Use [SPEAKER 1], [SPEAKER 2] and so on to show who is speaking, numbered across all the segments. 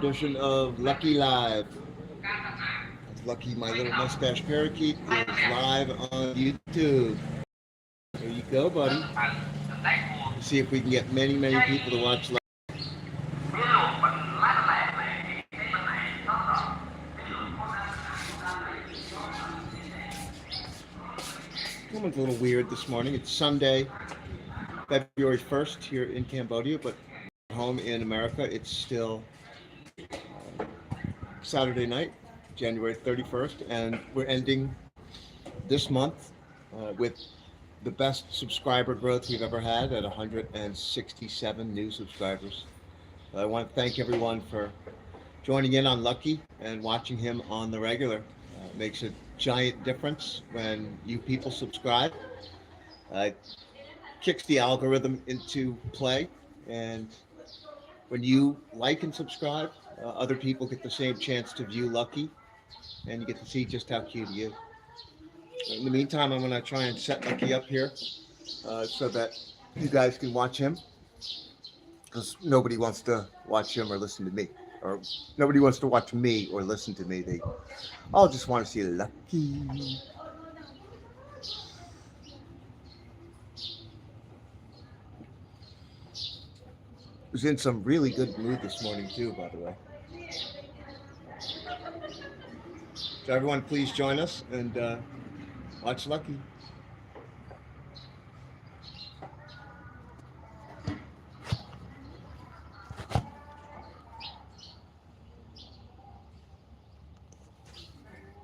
[SPEAKER 1] edition of Lucky Live. Lucky, my little mustache parakeet, is live on YouTube. There you go, buddy. Let's see if we can get many, many people to watch live. Someone's a little weird this morning. It's Sunday, February 1st here in Cambodia, but home in America, it's still Saturday night, January 31st, and we're ending this month with the best subscriber growth we've ever had at 167 new subscribers. I want to thank everyone for joining in on Lucky and watching him on the regular. It makes a giant difference when you people subscribe. It kicks the algorithm into play, and when you like and subscribe, other people get the same chance to view Lucky, and you get to see just how cute he is. In the meantime, I'm going to try and set Lucky up here so that you guys can watch him, because nobody wants to watch him or listen to me, or nobody wants to watch me or listen to me. They all just want to see Lucky. Was in some really good mood this morning too, by the way. So everyone, please join us and watch Lucky.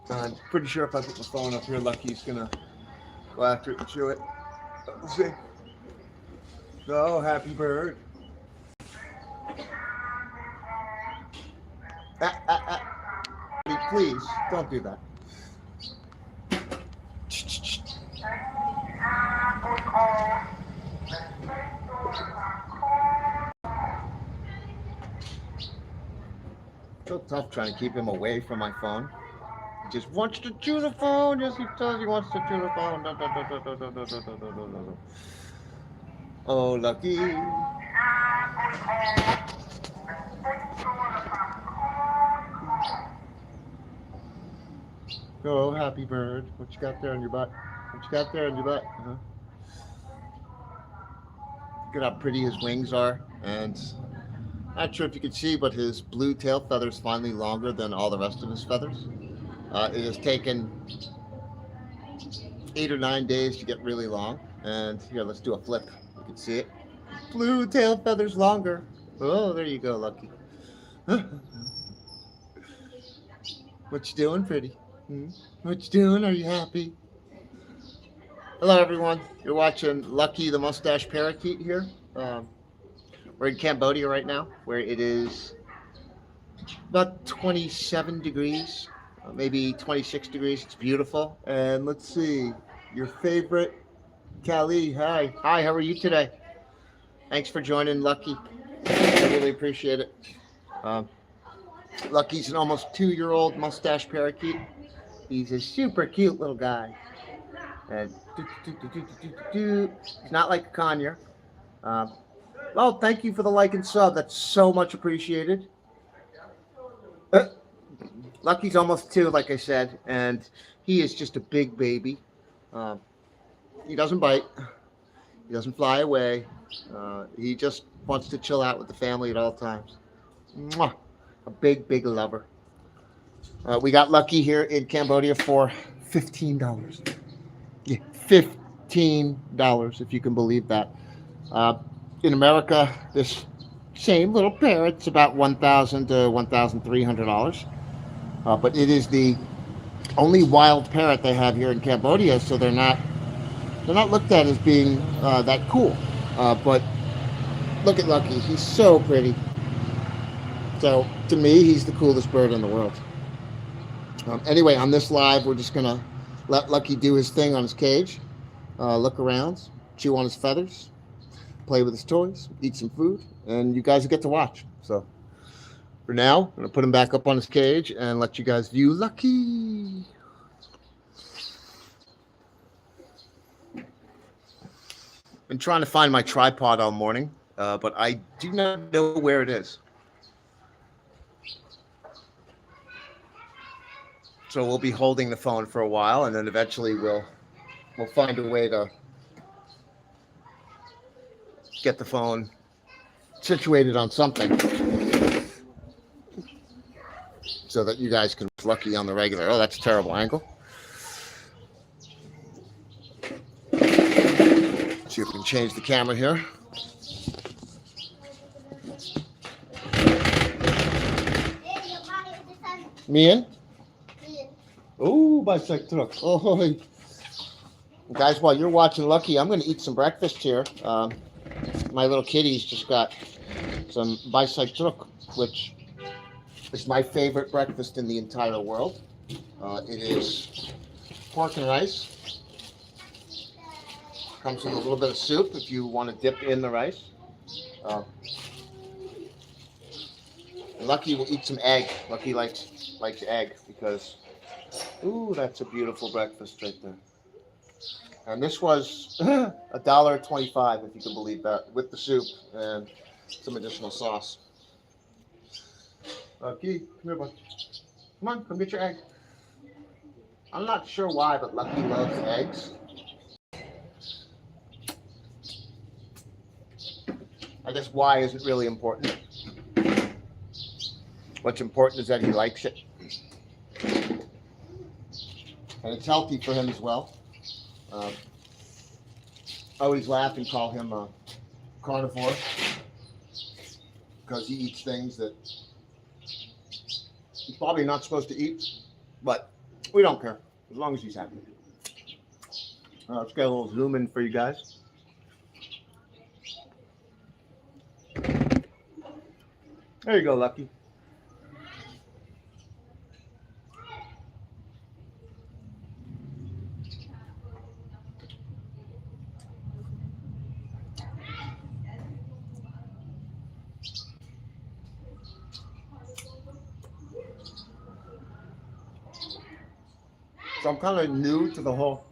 [SPEAKER 1] I'm pretty sure if I put my phone up here, Lucky's gonna go after it and chew it. Let's see. So happy bird. Please don't do that. So tough trying to keep him away from my phone. He just wants to chew the phone. Yes, he does. He wants to chew the phone. Oh, Lucky. Oh, happy bird. What you got there on your butt? What you got there on your butt? Look at how pretty his wings are. And not sure if you can see, but his blue tail feather is finally longer than all the rest of his feathers. It has taken 8 or 9 days to get really long. And here, let's do a flip. You can see it. Blue tail feathers longer. Oh, there you go, Lucky. What you doing, pretty? What you doing? Are you happy? Hello, everyone. You're watching Lucky the Moustache Parakeet here. We're in Cambodia right now, where it is about 27 degrees, maybe 26 degrees. It's beautiful. And let's see, your favorite Callie. Hi. Hi, how are you today? Thanks for joining, Lucky. I really appreciate it. Lucky's an almost 2-year-old mustache parakeet. He's a super cute little guy. And he's not like a conure. Well, thank you for the like and sub. That's so much appreciated. Lucky's almost 2, like I said, and he is just a big baby. He doesn't bite. He doesn't fly away. He just wants to chill out with the family at all times. Mwah. A big, big lover. We got Lucky here in Cambodia for $15. Yeah, $15, if you can believe that. In America, this same little parrot's about $1,000 to $1,300. But it is the only wild parrot they have here in Cambodia, so they're not looked at as being that cool. But look at Lucky. He's so pretty. So to me, he's the coolest bird in the world. Anyway, on this live, we're just gonna let Lucky do his thing on his cage, look around, chew on his feathers, play with his toys, eat some food, and you guys get to watch. So for now, I'm gonna put him back up on his cage and let you guys view Lucky. Been trying to find my tripod all morning, but I do not know where it is. So we'll be holding the phone for a while, and then eventually we'll find a way to get the phone situated on something so that you guys can watch Lucky on the regular. Oh, that's a terrible angle. See if we can change the camera here. Me in? Oh, bicycle truck. Oh, guys, while you're watching Lucky, I'm going to eat some breakfast here. My little kitty's just got some bicycle truck, which is my favorite breakfast in the entire world. It is pork and rice. Comes with a little bit of soup if you want to dip in the rice. Lucky will eat some egg. Lucky likes egg because, ooh, that's a beautiful breakfast right there. And this was $1.25, if you can believe that, with the soup and some additional sauce. Lucky, come here, bud. Come on, come get your egg. I'm not sure why, but Lucky loves eggs. I guess why isn't really important. What's important is that he likes it. And it's healthy for him as well. I always laugh and call him a carnivore because he eats things that he's probably not supposed to eat, but we don't care as long as he's happy. Let's get a little zoom in for you guys. There you go, Lucky. So I'm kind of new to the whole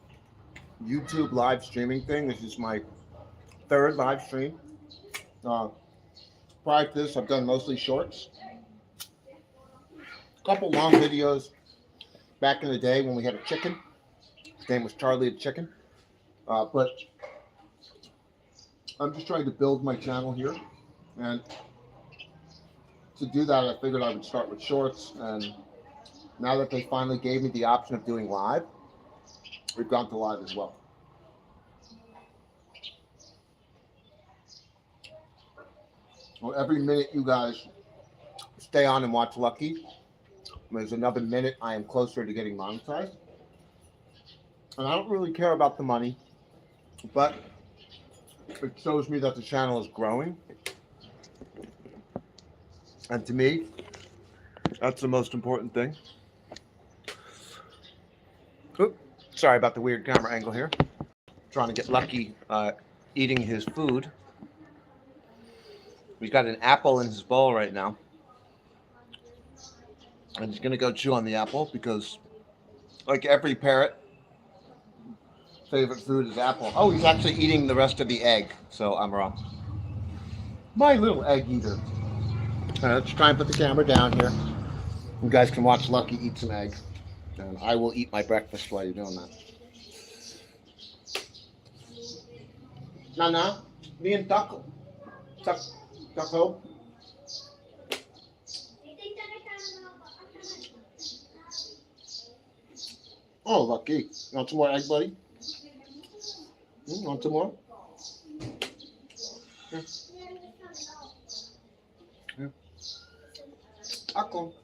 [SPEAKER 1] YouTube live streaming thing. This is my third live stream. Prior to this, I've done mostly shorts. A couple long videos back in the day when we had a chicken. His name was Charlie the Chicken. But I'm just trying to build my channel here. And to do that, I figured I would start with shorts. And now that they finally gave me the option of doing live, we've gone to live as well. Well, every minute you guys stay on and watch Lucky, there's another minute I am closer to getting monetized. And I don't really care about the money, but it shows me that the channel is growing. And to me, that's the most important thing. Oops, sorry about the weird camera angle here. Trying to get Lucky eating his food. He's got an apple in his bowl right now. And he's going to go chew on the apple because, like every parrot, favorite food is apple. Oh, he's actually eating the rest of the egg, so I'm wrong. My little egg eater. All right, let's try and put the camera down here. You guys can watch Lucky eat some egg. And I will eat my breakfast while you're doing that. Nana, me and Taco. Taco. Oh, Lucky. You want some more egg, buddy? Want some more? Here. Here. Taco.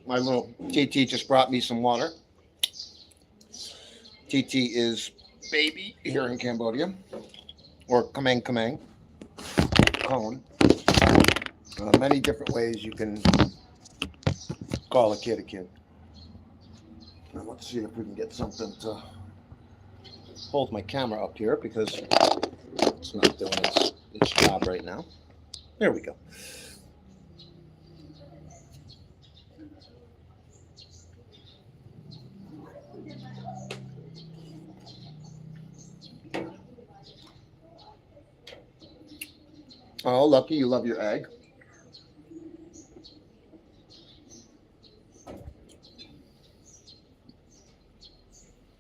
[SPEAKER 1] My little TT just brought me some water. TT is baby here in Cambodia, or Kamang Kamang, Colin. Many different ways you can call a kid a kid. Now let's see if we can get something to hold my camera up here because it's not doing its job right now. There we go. Oh, Lucky, you love your egg.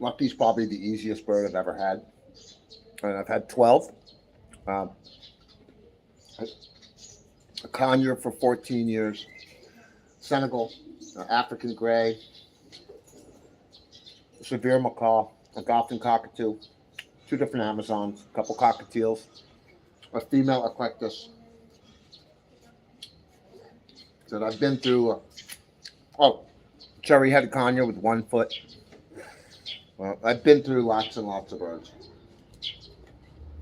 [SPEAKER 1] Lucky's probably the easiest bird I've ever had. And I've had 12. Um, a conure for 14 years. Senegal, African gray, severe macaw, a Goffin cockatoo, 2 different Amazons, a couple cockatiels, a female eclectus. So I've been through, cherry-headed conure with 1 foot. I've been through lots and lots of birds.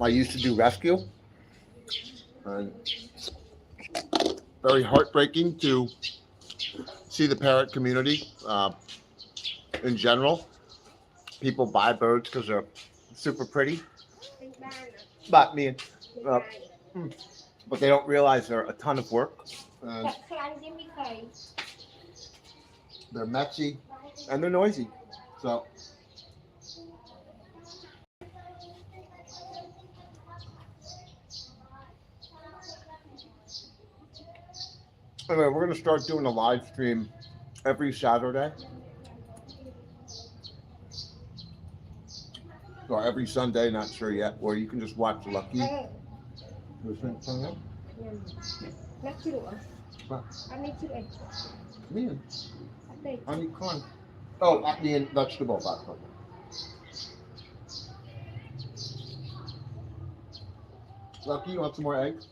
[SPEAKER 1] I used to do rescue. And very heartbreaking to see the parrot community in general. People buy birds because they're super pretty. But but they don't realize they're a ton of work. They're messy and they're noisy. So anyway, we're gonna start doing a live stream every Saturday or every Sunday, not sure yet, where you can just watch Lucky. I need corn. Oh, not the vegetable background. Lucky, you want some more eggs?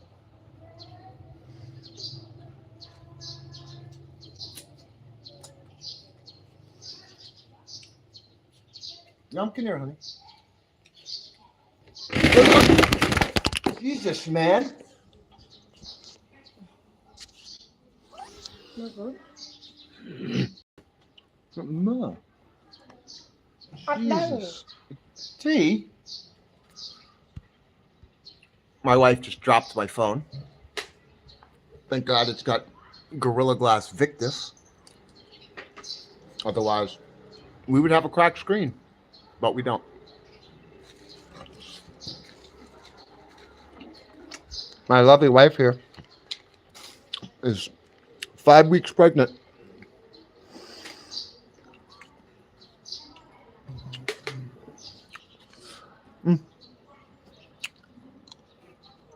[SPEAKER 1] Yum, come here, honey. Jesus, man. No. Jesus. Tea? My wife just dropped my phone. Thank God it's got Gorilla Glass Victus. Otherwise, we would have a cracked screen, but we don't. My lovely wife here is 5 weeks pregnant.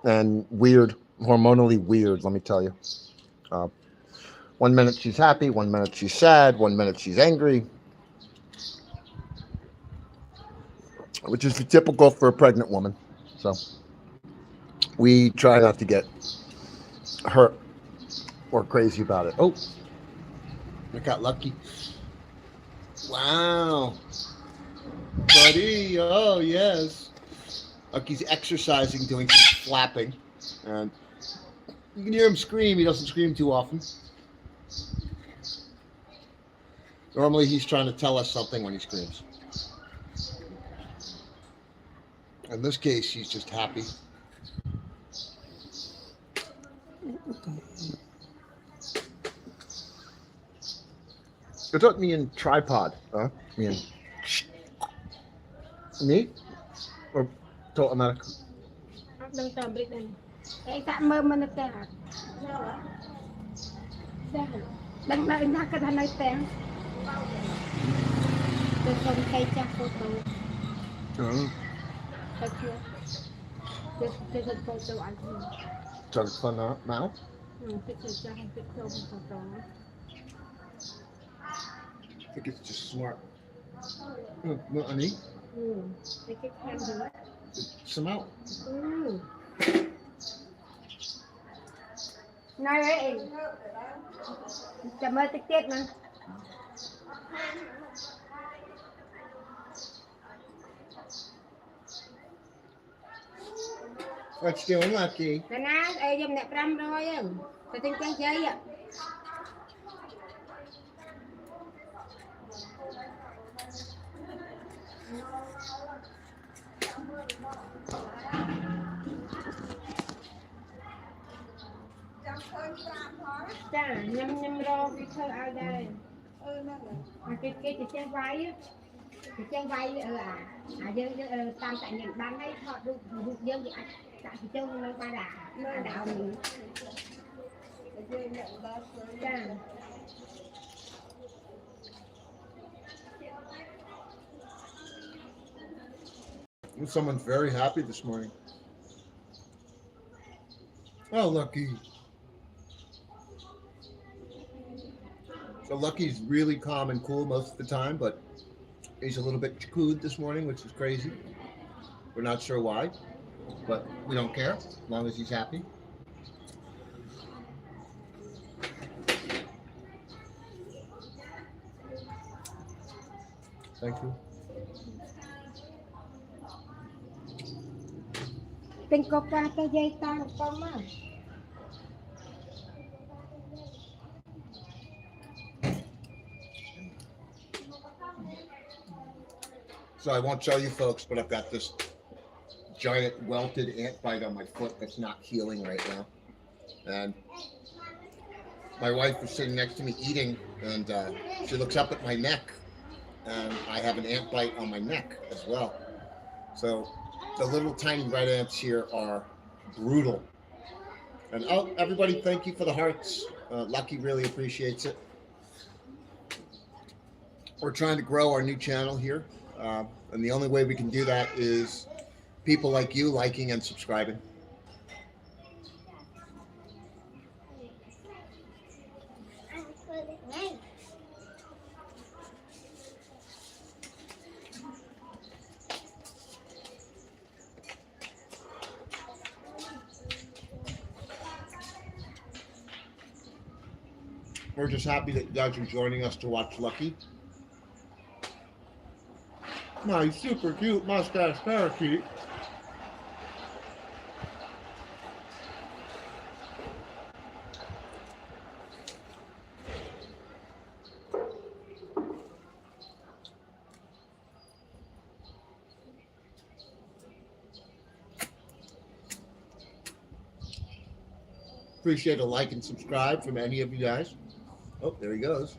[SPEAKER 1] And weird, hormonally weird, let me tell you. 1 minute she's happy, 1 minute she's sad, 1 minute she's angry. Which is typical for a pregnant woman. So we try not to get hurt or crazy about it. Oh, I got lucky. Wow. Buddy, oh yes. Lucky's exercising, doing some flapping. And you can hear him scream. He doesn't scream too often. Normally he's trying to tell us something when he screams. In this case, he's just happy. Ito me in tripod. Me in. Me? Or to America? Chug fun now? I think it's just smart. What, honey? Some out.
[SPEAKER 2] Này ấy, chậm ơi tiết tiết nè.
[SPEAKER 1] What you doing, Lucky?
[SPEAKER 2] Nè nè, ê dùm nè pram rồi á. Tôi tính trang chơi á. Chà, nhâm rô cái thơ ai đây. Cái trang váy á. Cái trang váy dân tam tại nhận bán ấy họ được dân thì tại cái chân nó ba đảo mình. Chà.
[SPEAKER 1] Someone's very happy this morning. Oh, Lucky. So Lucky's really calm and cool most of the time, but he's a little bit chakooed this morning, which is crazy. We're not sure why, but we don't care as long as he's happy. Thank you.
[SPEAKER 2] Tinh có qua cái dây tao con mà.
[SPEAKER 1] So I won't show you folks, but I've got this giant welted ant bite on my foot that's not healing right now. And my wife was sitting next to me eating, and she looks up at my neck, and I have an ant bite on my neck as well. So the little tiny red ants here are brutal. And oh, everybody, thank you for the hearts. Lucky really appreciates it. We're trying to grow our new channel here. And the only way we can do that is people like you liking and subscribing. We're just happy that you guys are joining us to watch Lucky. My super cute mustache parakeet. Appreciate a like and subscribe from any of you guys. Oh, there he goes.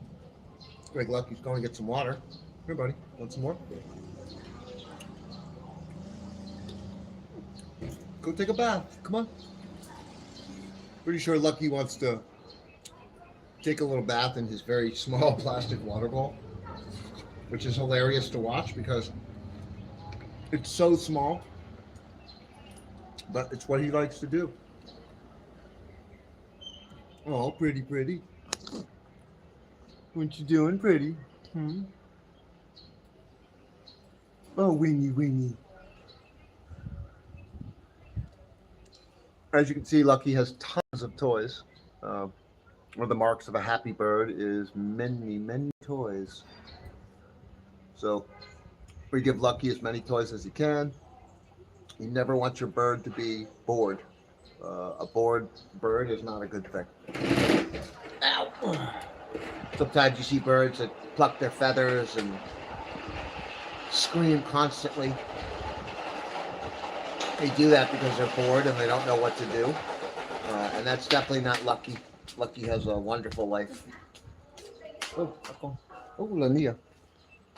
[SPEAKER 1] Greg Lucky's going to get some water. Here, buddy. Want some more? Go take a bath. Come on. Pretty sure Lucky wants to take a little bath in his very small plastic water bowl, which is hilarious to watch because it's so small, but it's what he likes to do. Oh, pretty, pretty. What you doing, pretty? Oh, Winnie, Winnie. As you can see, Lucky has tons of toys. One of the marks of a happy bird is many, many toys. So we give Lucky as many toys as he can. You never want your bird to be bored. A bored bird is not a good thing. Ow! Sometimes you see birds that pluck their feathers and scream constantly. They do that because they're bored and they don't know what to do. And that's definitely not Lucky. Lucky has a wonderful life. Oh, Lania.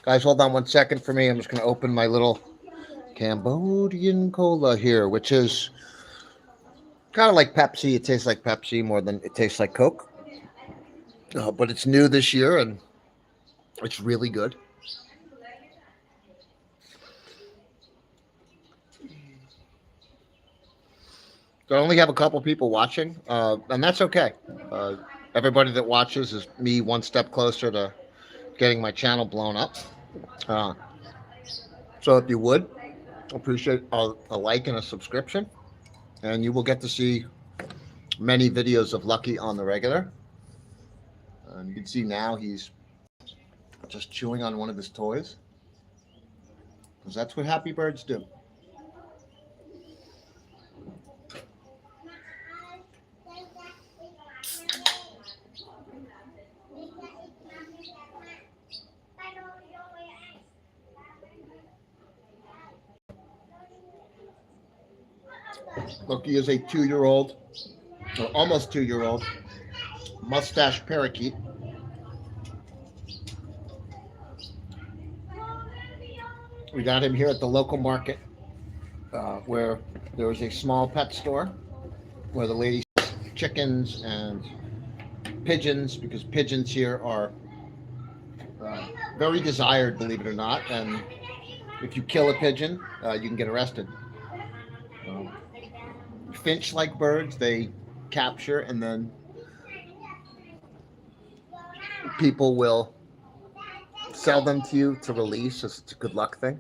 [SPEAKER 1] Guys, hold on 1 second for me. I'm just going to open my little Cambodian cola here, which is kind of like Pepsi. It tastes like Pepsi more than it tastes like Coke. But it's new this year and it's really good. So I only have a couple people watching, and that's okay. Everybody that watches is me one step closer to getting my channel blown up. So if you would, appreciate a like and a subscription, and you will get to see many videos of Lucky on the regular. And you can see now he's just chewing on one of his toys, because that's what happy birds do. Lucky is a 2-year-old, or almost 2-year-old, mustache parakeet. We got him here at the local market, where there was a small pet store where the lady sells chickens and pigeons, because pigeons here are very desired, believe it or not, and If you kill a pigeon, you can get arrested. Um, Finch-like birds, they capture and then people will sell them to you to release as it's a good luck thing.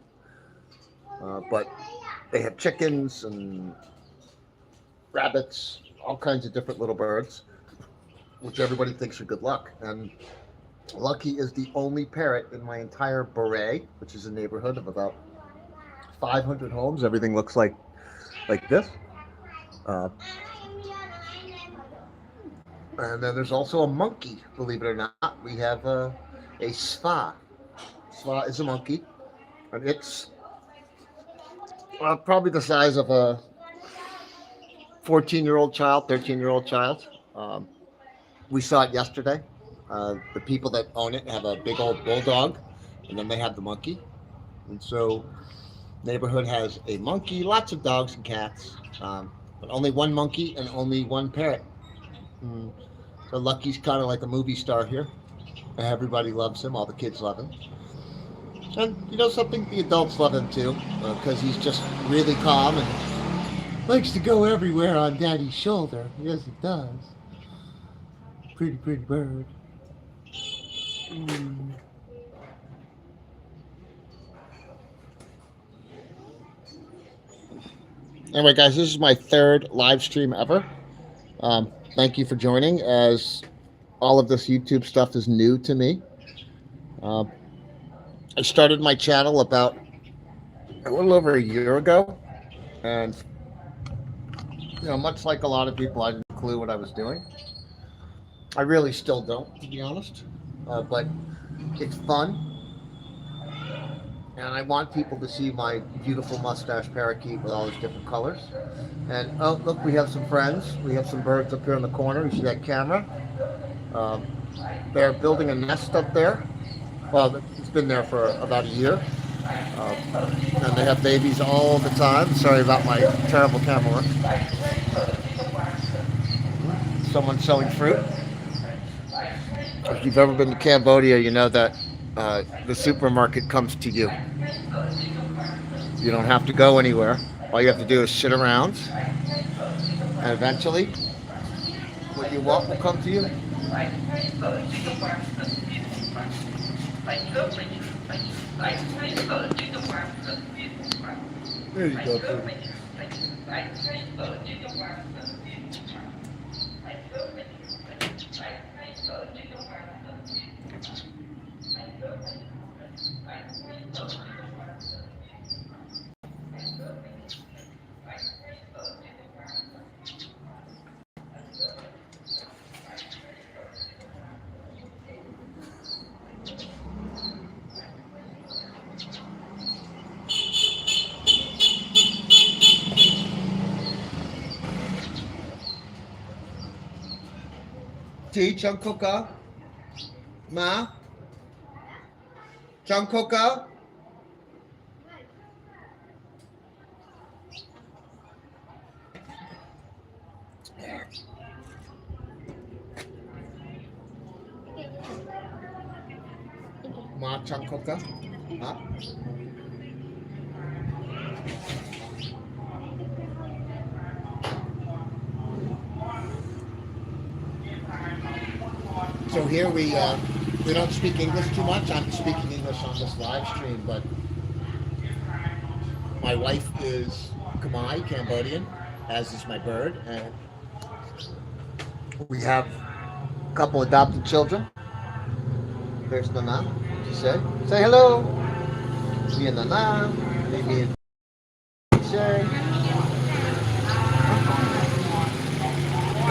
[SPEAKER 1] But they have chickens and rabbits, all kinds of different little birds, which everybody thinks are good luck. And Lucky is the only parrot in my entire beret, which is a neighborhood of about 500 homes. Everything looks like this. Uh, and then there's also a monkey, believe it or not. We have a sva. Sva is a monkey, and it's probably the size of a 14-year-old child, 13-year-old child. We saw it yesterday. The people that own it have a big old bulldog, and then they have the monkey. And so, neighborhood has a monkey, lots of dogs and cats, but only one monkey and only one parrot. Mm. So Lucky's kind of like a movie star here. Everybody loves him. All the kids love him. And you know something? The adults love him too, because he's just really calm and likes to go everywhere on Daddy's shoulder. Yes, he does. Pretty, pretty bird. Mm. Anyway, guys, this is my third live stream ever. Thank you for joining, as all of this YouTube stuff is new to me. I started my channel about a little over a year ago, and much like a lot of people, I didn't have a clue what I was doing. I really still don't, to be honest, but it's fun, and I want people to see my beautiful mustache parakeet with all its different colors. And oh, look, we have some friends. We have some birds up here in the corner. You see that camera? They're building a nest up there. Well, it's been there for about a year. And they have babies all the time. Sorry about my terrible camera work. Someone selling fruit. If you've ever been to Cambodia, you know that the supermarket comes to you. You don't have to go anywhere. All you have to do is sit around, and eventually, what you want will come to you. There you go, baby. T Chungkoka Ma Chungkoka Ma Chungkoka Ma. So here we don't speak English too much. I'm speaking English on this live stream, but my wife is Khmer, Cambodian, as is my bird, and we have a couple adopted children. There's Nana. What'd you say? Say hello. Me and Nana. Me and say.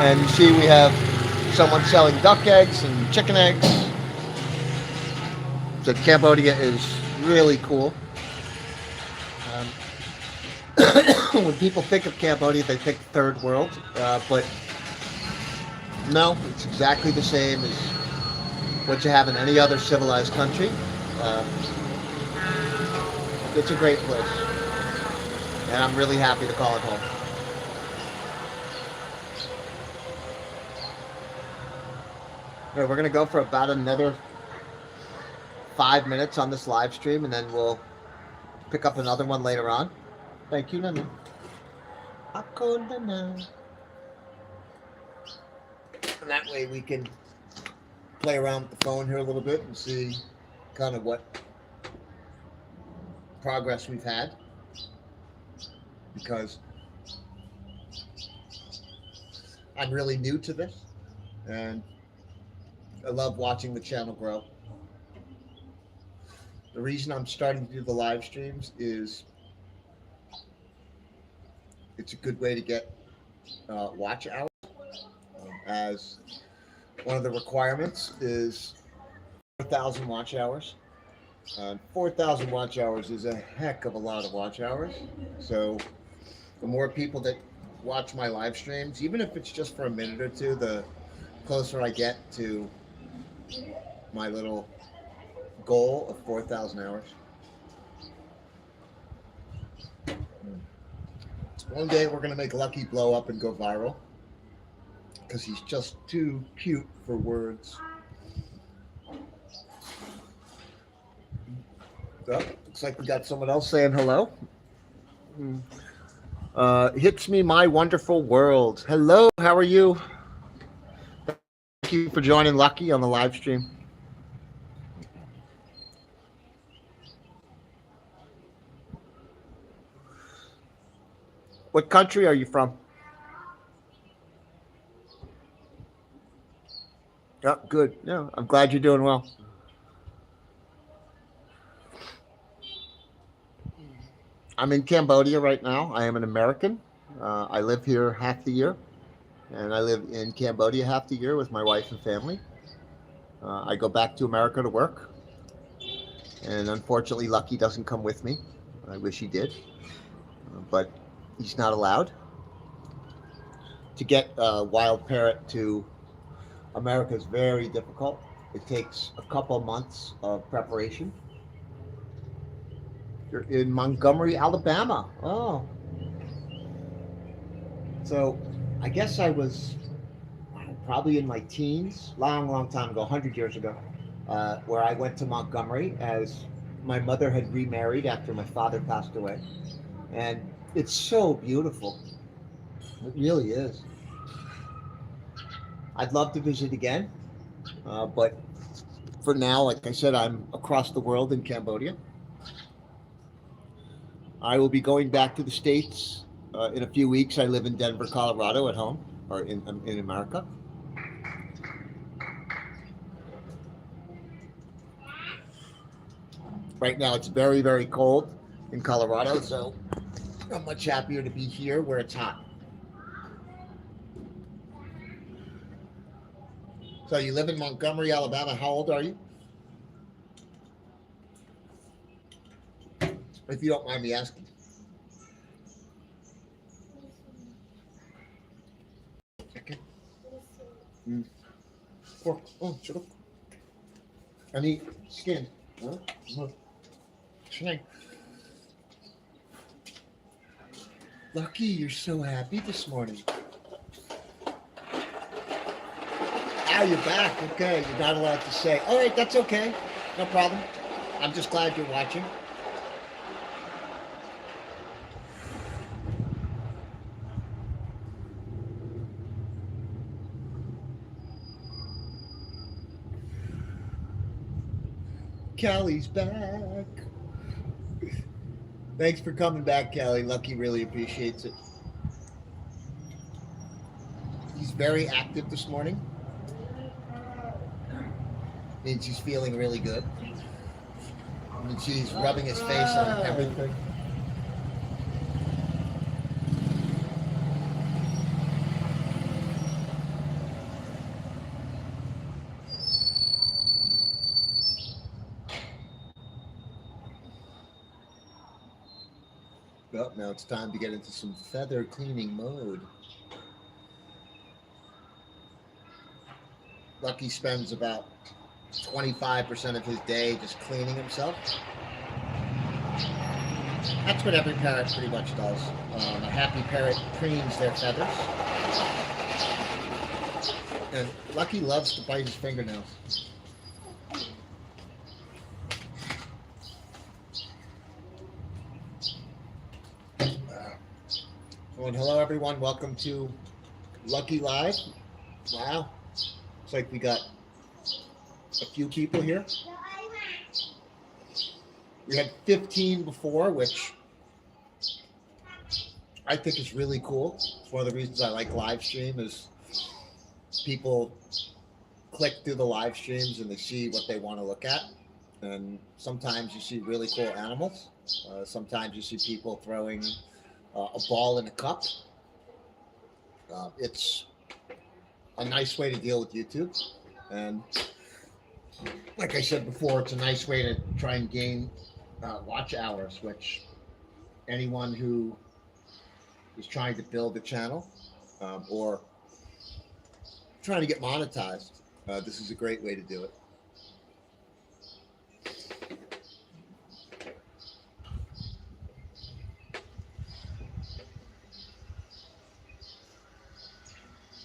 [SPEAKER 1] And you see we have someone selling duck eggs and chicken eggs. So Cambodia is really cool. When people think of Cambodia, they think third world, but no, it's exactly the same as what you have in any other civilized country. It's a great place, and I'm really happy to call it home. We're going to go for about another 5 minutes on this live stream, and then we'll pick up another one later on. Thank you, Nana. Ako Nana. And that way we can play around with the phone here a little bit and see kind of what progress we've had. Because I'm really new to this and I love watching the channel grow. The reason I'm starting to do the live streams is it's a good way to get watch hours, as one of the requirements is 4,000 watch hours. 4,000 watch hours is a heck of a lot of watch hours. So the more people that watch my live streams, even if it's just for a minute or two, the closer I get to my little goal of 4,000 hours. One day we're going to make Lucky blow up and go viral because he's just too cute for words. So, looks like we got someone else saying hello. Hits me my wonderful world. Hello, how are you? Thank you for joining Lucky on the live stream. What country are you from? Yeah, good. Yeah, I'm glad you're doing well. I'm in Cambodia right now. I am an American. I live here half the year, and I live in Cambodia half the year with my wife and family. I go back to America to work, and unfortunately, Lucky doesn't come with me. I wish he did, but he's not allowed. To get a wild parrot to America is very difficult. It takes a couple months of preparation. You're in Montgomery, Alabama. Oh. So I guess I was probably in my teens, long time ago, 100 years ago, where I went to Montgomery as my mother had remarried after my father passed away. And it's so beautiful. It really is. I'd love to visit again, but for now, like I said, I'm across the world in Cambodia. I will be going back to the States in a few weeks. I live in Denver, Colorado at home, or in America. Right now it's very, very cold in Colorado, so I'm much happier to be here where it's hot. So you live in Montgomery, Alabama. How old are you? If you don't mind me asking. Okay. Pork. Oh, sugar. I need skin. Huh? Lucky, you're so happy this morning. Ah, you're back. Okay, you're not allowed to say. All right, that's okay. No problem. I'm just glad you're watching. Callie's back. Thanks for coming back, Callie. Lucky really appreciates it. He's very active this morning. Means he's feeling really good. And she's rubbing his face on everything. Well, now it's time to get into some feather cleaning mode. Lucky spends about 25% of his day just cleaning himself. That's what every parrot pretty much does. A happy parrot cleans their feathers. And Lucky loves to bite his fingernails. And hello, everyone. Welcome to Lucky Live. Wow. Looks like we got a few people here. We had 15 before, which I think is really cool. It's one of the reasons I like live stream is people click through the live streams and they see what they want to look at. And sometimes you see really cool animals. Sometimes you see people throwing a ball in a cup. It's a nice way to deal with YouTube. And like I said before, it's a nice way to try and gain watch hours, which anyone who is trying to build a channel or trying to get monetized, this is a great way to do it.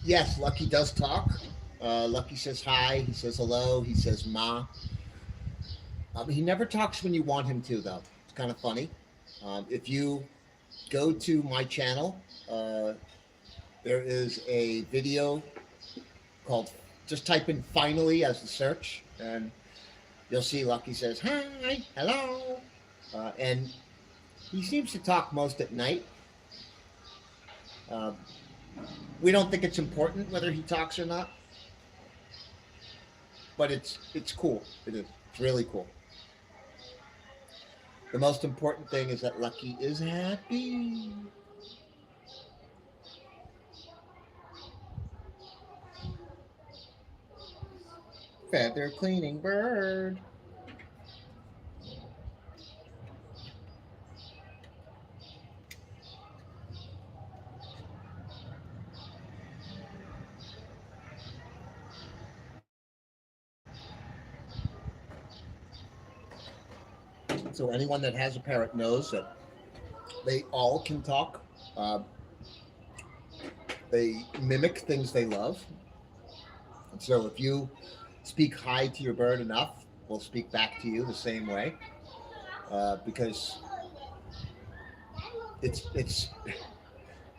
[SPEAKER 1] Yes, Lucky does talk. Lucky says hi. He says hello. He says ma. He never talks when you want him to, though. It's kind of funny. If you go to my channel, there is a video called, just type in finally as the search, and you'll see Lucky says hi, hello. And he seems to talk most at night. We don't think it's important whether he talks or not, but it's cool. It is. It's really cool. The most important thing is that Lucky is happy. Feather cleaning bird. So anyone that has a parrot knows that they all can talk. They mimic things they love. And so if you speak hi to your bird enough, we'll speak back to you the same way. Because it's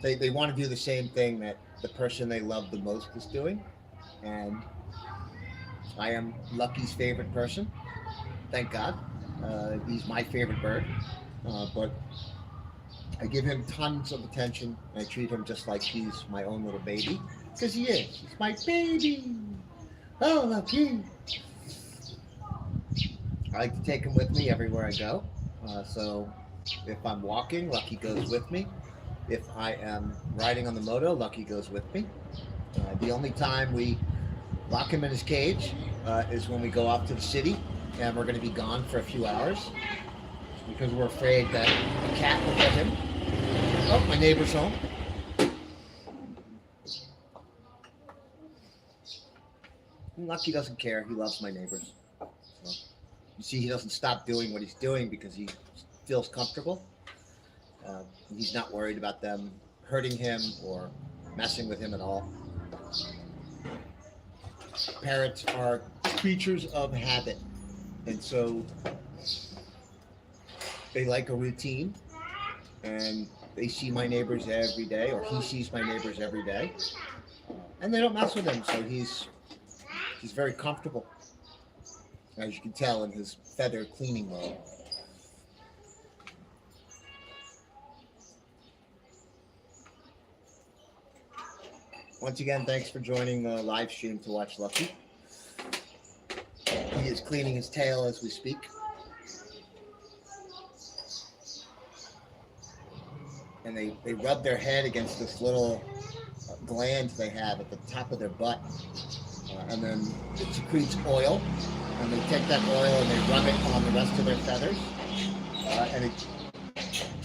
[SPEAKER 1] they want to do the same thing that the person they love the most is doing. And I am Lucky's favorite person. Thank God. He's my favorite bird. But I give him tons of attention. And I treat him just like he's my own little baby. Because he is. He's my baby. Oh, Lucky. I like to take him with me everywhere I go. So if I'm walking, Lucky goes with me. If I am riding on the moto, Lucky goes with me. The only time we lock him in his cage is when we go off to the city and we're going to be gone for a few hours because we're afraid that a cat will get him. Oh, my neighbor's home. Lucky doesn't care. He loves my neighbors. So, you see, he doesn't stop doing what he's doing because he feels comfortable. He's not worried about them hurting him or messing with him at all. Parrots are creatures of habit, and so they like a routine, and they see my neighbors every day, or he sees my neighbors every day, and they don't mess with him, so he's very comfortable, as you can tell in his feather cleaning mode. Once again, thanks for joining the live stream to watch Lucky. He is cleaning his tail as we speak. And they rub their head against this little gland they have at the top of their butt. And then it secretes oil. And they take that oil and they rub it on the rest of their feathers. And it's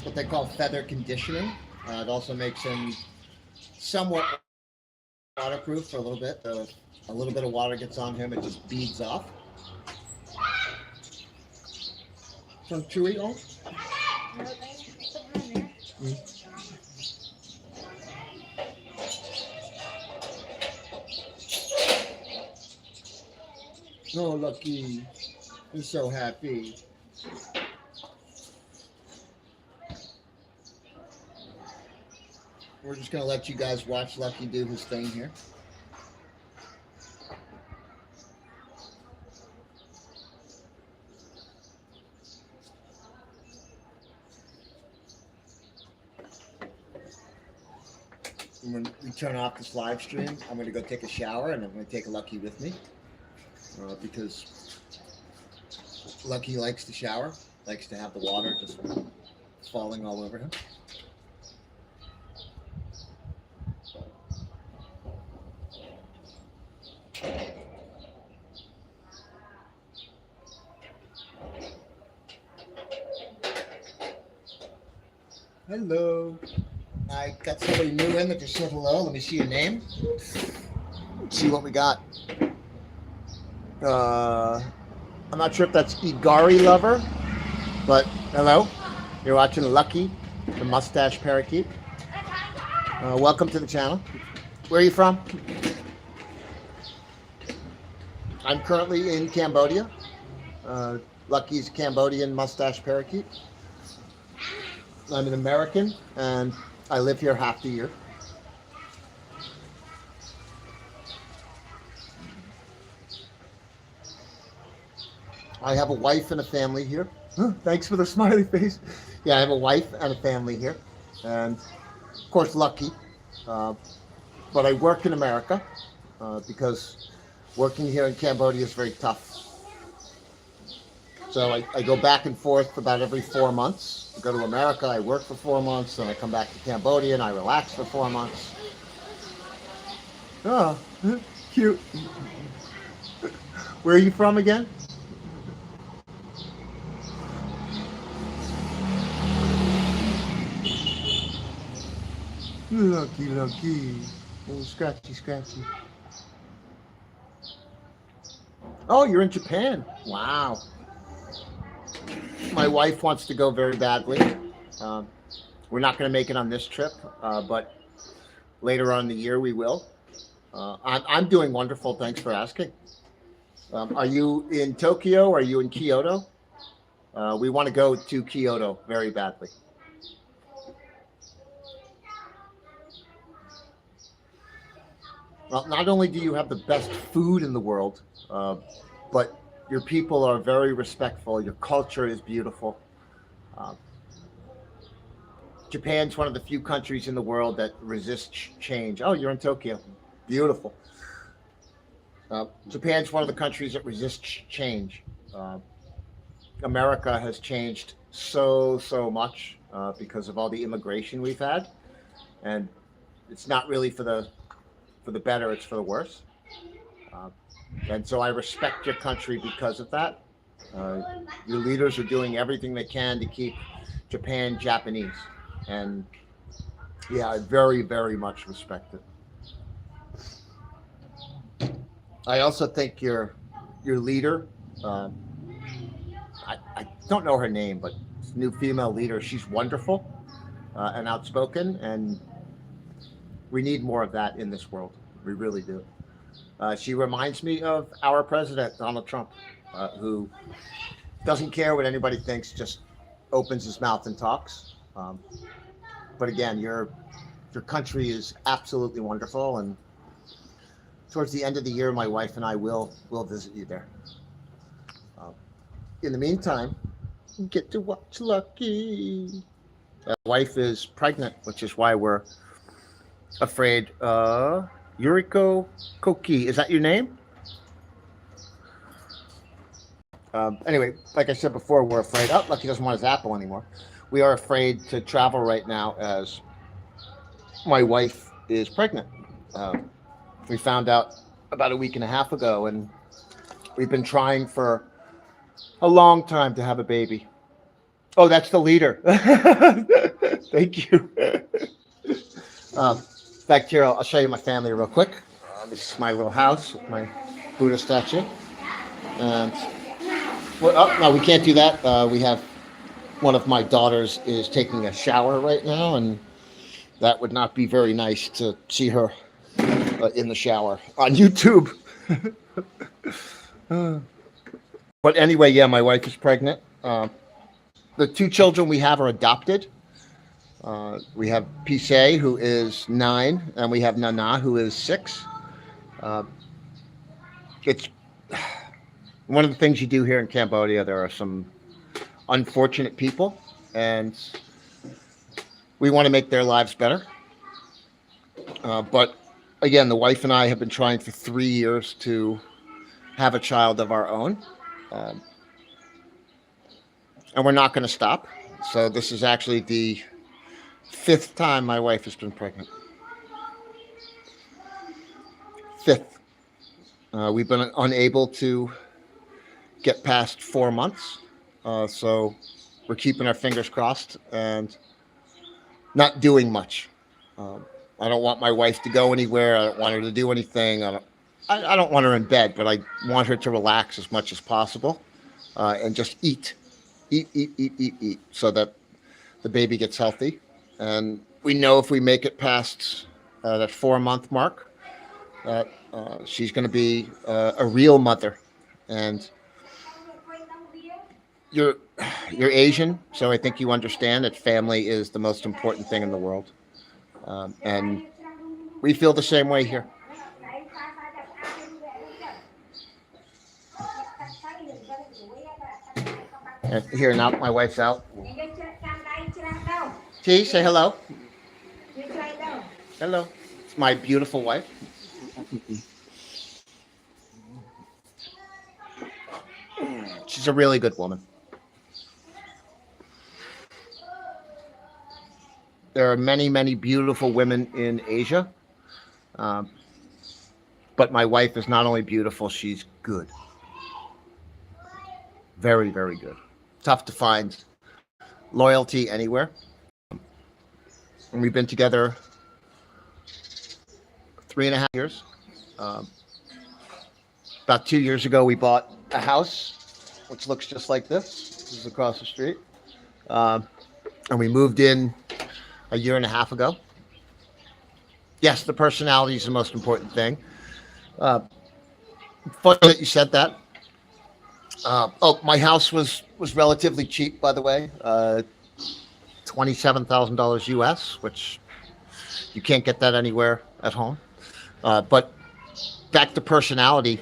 [SPEAKER 1] what they call feather conditioning. It also makes them somewhat waterproof for a little bit. A little bit of water gets on him, it just beads off. Some chewy on? Oh, Lucky. He's so happy. we're just gonna let you guys watch Lucky do his thing here. When we turn off this live stream, I'm gonna go take a shower, and I'm gonna take Lucky with me because Lucky likes to shower, likes to have the water just falling all over him. Hello. I got somebody new in that just said hello. Let me see your name. Let's see what we got. I'm not sure if that's Igari-lover, but hello. You're watching Lucky the Moustache Parakeet. Welcome to the channel. Where are you from? I'm currently in Cambodia. Lucky's Cambodian Moustache Parakeet. I'm an American, and I live here half the year. I have a wife and a family here. Thanks for the smiley face. Yeah, I have a wife and a family here, and of course Lucky. But I work in America because working here in Cambodia is very tough. So I go back and forth about every 4 months. I go to America, I work for 4 months, then I come back to Cambodia and I relax for 4 months. Oh, cute. Where are you from again? Lucky, Lucky. Oh, scratchy, scratchy. Oh, you're in Japan. Wow. My wife wants to go very badly. We're not going to make it on this trip, but later on in the year we will. I'm doing wonderful. Thanks for asking. Are you in Tokyo? Are you in Kyoto? We want to go to Kyoto very badly. Well, not only do you have the best food in the world, but your people are very respectful. Your culture is beautiful. Japan's one of the few countries in the world that resists change. Oh, you're in Tokyo. Beautiful. Japan's one of the countries that resists change. America has changed so much because of all the immigration we've had, and it's not really for the better, it's for the worse. And so I respect your country because of that. Your leaders are doing everything they can to keep Japan Japanese, and yeah, I very much respect it. I also think your leader, I don't know her name, but new female leader, she's wonderful and outspoken, and we need more of that in this world. We really do. She reminds me of our president, Donald Trump, who doesn't care what anybody thinks, just opens his mouth and talks. But again, your country is absolutely wonderful, and towards the end of the year, my wife and I will visit you there. In the meantime, you get to watch Lucky. My wife is pregnant, which is why we're afraid. Yuriko Koki, is that your name? Anyway, like I said before, we're afraid. Oh, Lucky doesn't want his apple anymore. We are afraid to travel right now as my wife is pregnant. We found out about a week and a half ago, and we've been trying for a long time to have a baby. Oh, that's the leader. Thank you. Back here, I'll show you my family real quick. This is my little house with my Buddha statue. And oh, no, we can't do that. We have one of my daughters is taking a shower right now, and that would not be very nice to see her in the shower on YouTube. But anyway, yeah, my wife is pregnant. The 2 children we have are adopted. We have Pise, who is 9, and we have Nana, who is 6. Uh, it's one of the things you do here in Cambodia. There are some unfortunate people, and we want to make their lives better. But again, the wife and I have been trying for 3 years to have a child of our own, um, and we're not going to stop. So this is actually the 5th time my wife has been pregnant. 5th. We've been unable to get past 4 months, so we're keeping our fingers crossed and not doing much. Um, I don't want my wife to go anywhere. I don't want her to do anything. I don't want her in bed, but I want her to relax as much as possible, and just eat, so that the baby gets healthy. And we know if we make it past that 4 month mark, that she's going to be a real mother. And you're you're Asian, so I think you understand that family is the most important thing in the world, and we feel the same way here. And here now, my wife's out. T, say hello. Hello. It's my beautiful wife. She's a really good woman. There are many, many beautiful women in Asia, um, but my wife is not only beautiful, she's good. Very, very good. Tough to find loyalty anywhere. And we've been together 3.5 years. Um, about 2 years ago, we bought a house, which looks just like this. This is across the street. Um, and we moved in a year and a half ago. Yes, the personality is the most important thing. Uh, Funny that you said that. My house was relatively cheap, by the way. $27,000 US, which you can't get that anywhere at home. But back to personality.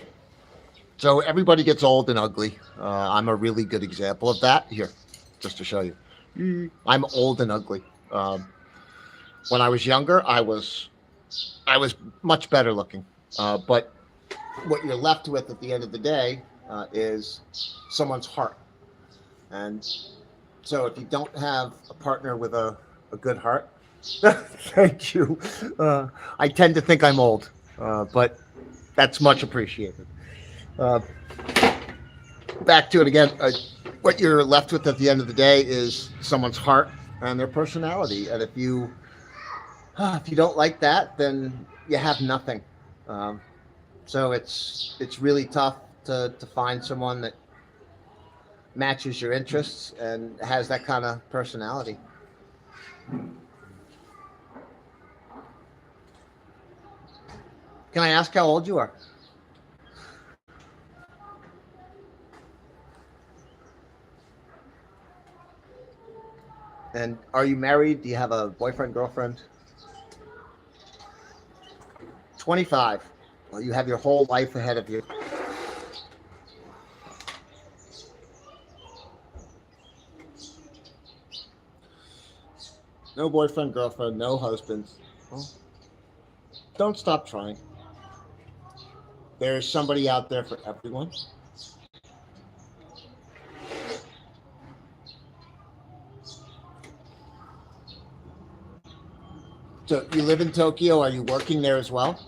[SPEAKER 1] So everybody gets old and ugly. I'm a really good example of that. Here, just to show you. I'm old and ugly. When I was younger, I was much better looking. But what you're left with at the end of the day is someone's heart. And so if you don't have a partner with a good heart, thank you. I tend to think I'm old, but that's much appreciated. Uh, Back to it again. What you're left with at the end of the day is someone's heart and their personality. And if you don't like that, then you have nothing. So it's really tough to find someone that matches your interests and has that kind of personality. Can I ask how old you are? And are you married? Do you have a boyfriend, girlfriend? 25. Well, you have your whole life ahead of you. No boyfriend, girlfriend, no husband. Well, don't stop trying. There's somebody out there for everyone. So you live in Tokyo. Are you working there as well?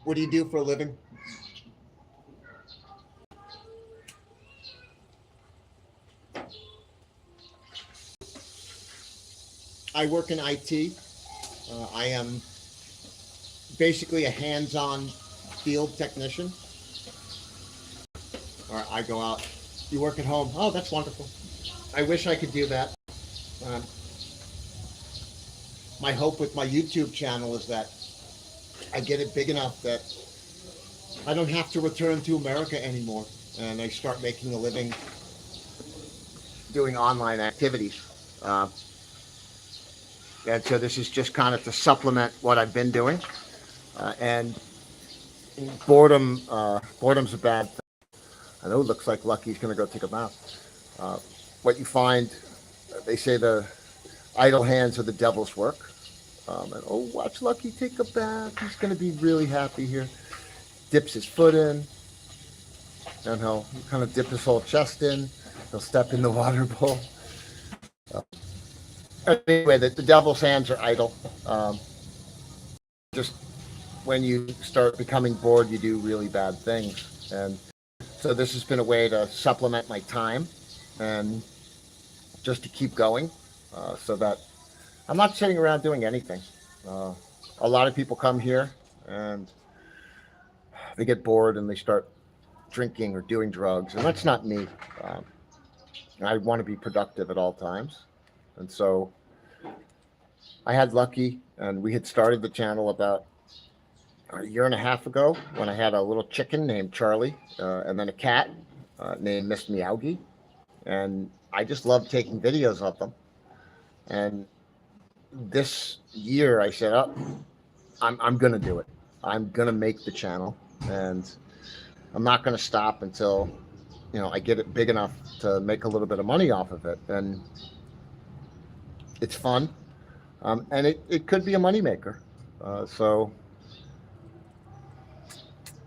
[SPEAKER 1] What do you do for a living? I work in IT. I am basically a hands-on field technician. Or I go out. You work at home. Oh, that's wonderful. I wish I could do that. Um, my hope with my YouTube channel is that I get it big enough that I don't have to return to America anymore, and I start making a living doing online activities. Uh, and so this is just kind of to supplement what I've been doing. And boredom's a bad thing. I know it looks like Lucky's going to go take a bath. What you find, they say the idle hands are the devil's work. And oh, watch Lucky take a bath. He's going to be really happy here. Dips his foot in, and he'll kind of dip his whole chest in. He'll step in the water bowl. Anyway, the devil's hands are idle. Just when you start becoming bored, you do really bad things. And so this has been a way to supplement my time and just to keep going, so that I'm not sitting around doing anything. A lot of people come here and they get bored and they start drinking or doing drugs, and that's not me. I want to be productive at all times. And so I had Lucky, and we had started the channel about a year and a half ago when I had a little chicken named Charlie, and then a cat named Miss Meowgie. And I just loved taking videos of them. And this year I said, oh, I'm going to do it. I'm going to make the channel, and I'm not going to stop until, I get it big enough to make a little bit of money off of it. And it's fun. And it could be a moneymaker. So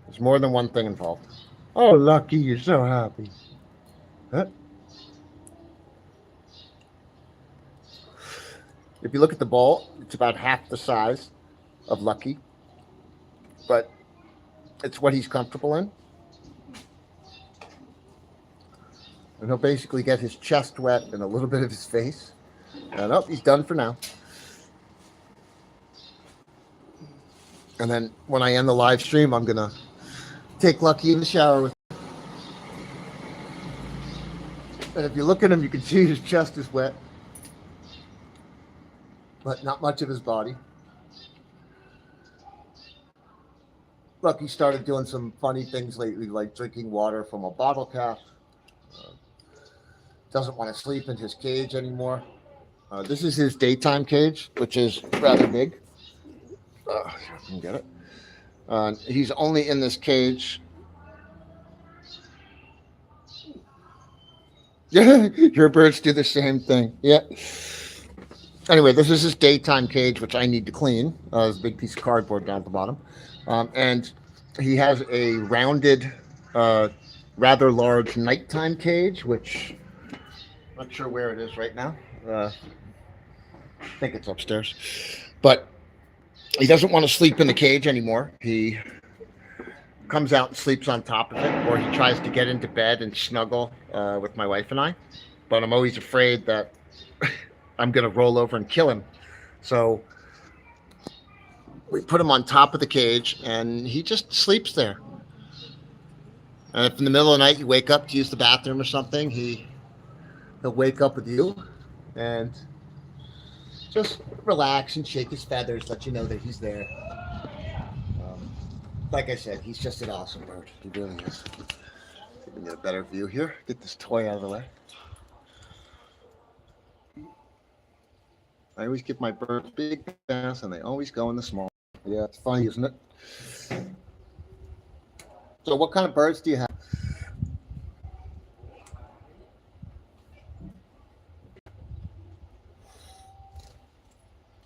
[SPEAKER 1] there's more than one thing involved. Oh, Lucky, you're so happy. Huh? If you look at the bowl, it's about half the size of Lucky, but it's what he's comfortable in. And he'll basically get his chest wet and a little bit of his face. And oh, he's done for now. And then when I end the live stream, I'm going to take Lucky in the shower with him. And if you look at him, you can see his chest is wet, but not much of his body. Lucky started doing some funny things lately, like drinking water from a bottle cap. Doesn't want to sleep in his cage anymore. This is his daytime cage, which is rather big. I can get it. He's only in this cage. Yeah, your birds do the same thing. Yeah. Anyway, this is his daytime cage, which I need to clean. There's a big piece of cardboard down at the bottom. And he has a rounded, rather large nighttime cage, which I'm not sure where it is right now. I think it's upstairs. But he doesn't want to sleep in the cage anymore. He comes out and sleeps on top of it, or he tries to get into bed and snuggle with my wife and I. But I'm always afraid that I'm going to roll over and kill him. So we put him on top of the cage, and he just sleeps there. And if in the middle of the night you wake up to use the bathroom or something, he'll wake up with you and just relax and shake his feathers, let you know that he's there. Like I said, he's just an awesome bird. He really is. Let me get a better view here. Get this toy out of the way. I always give my birds big baths, and they always go in the small. Yeah, it's funny, isn't it? So what kind of birds do you have?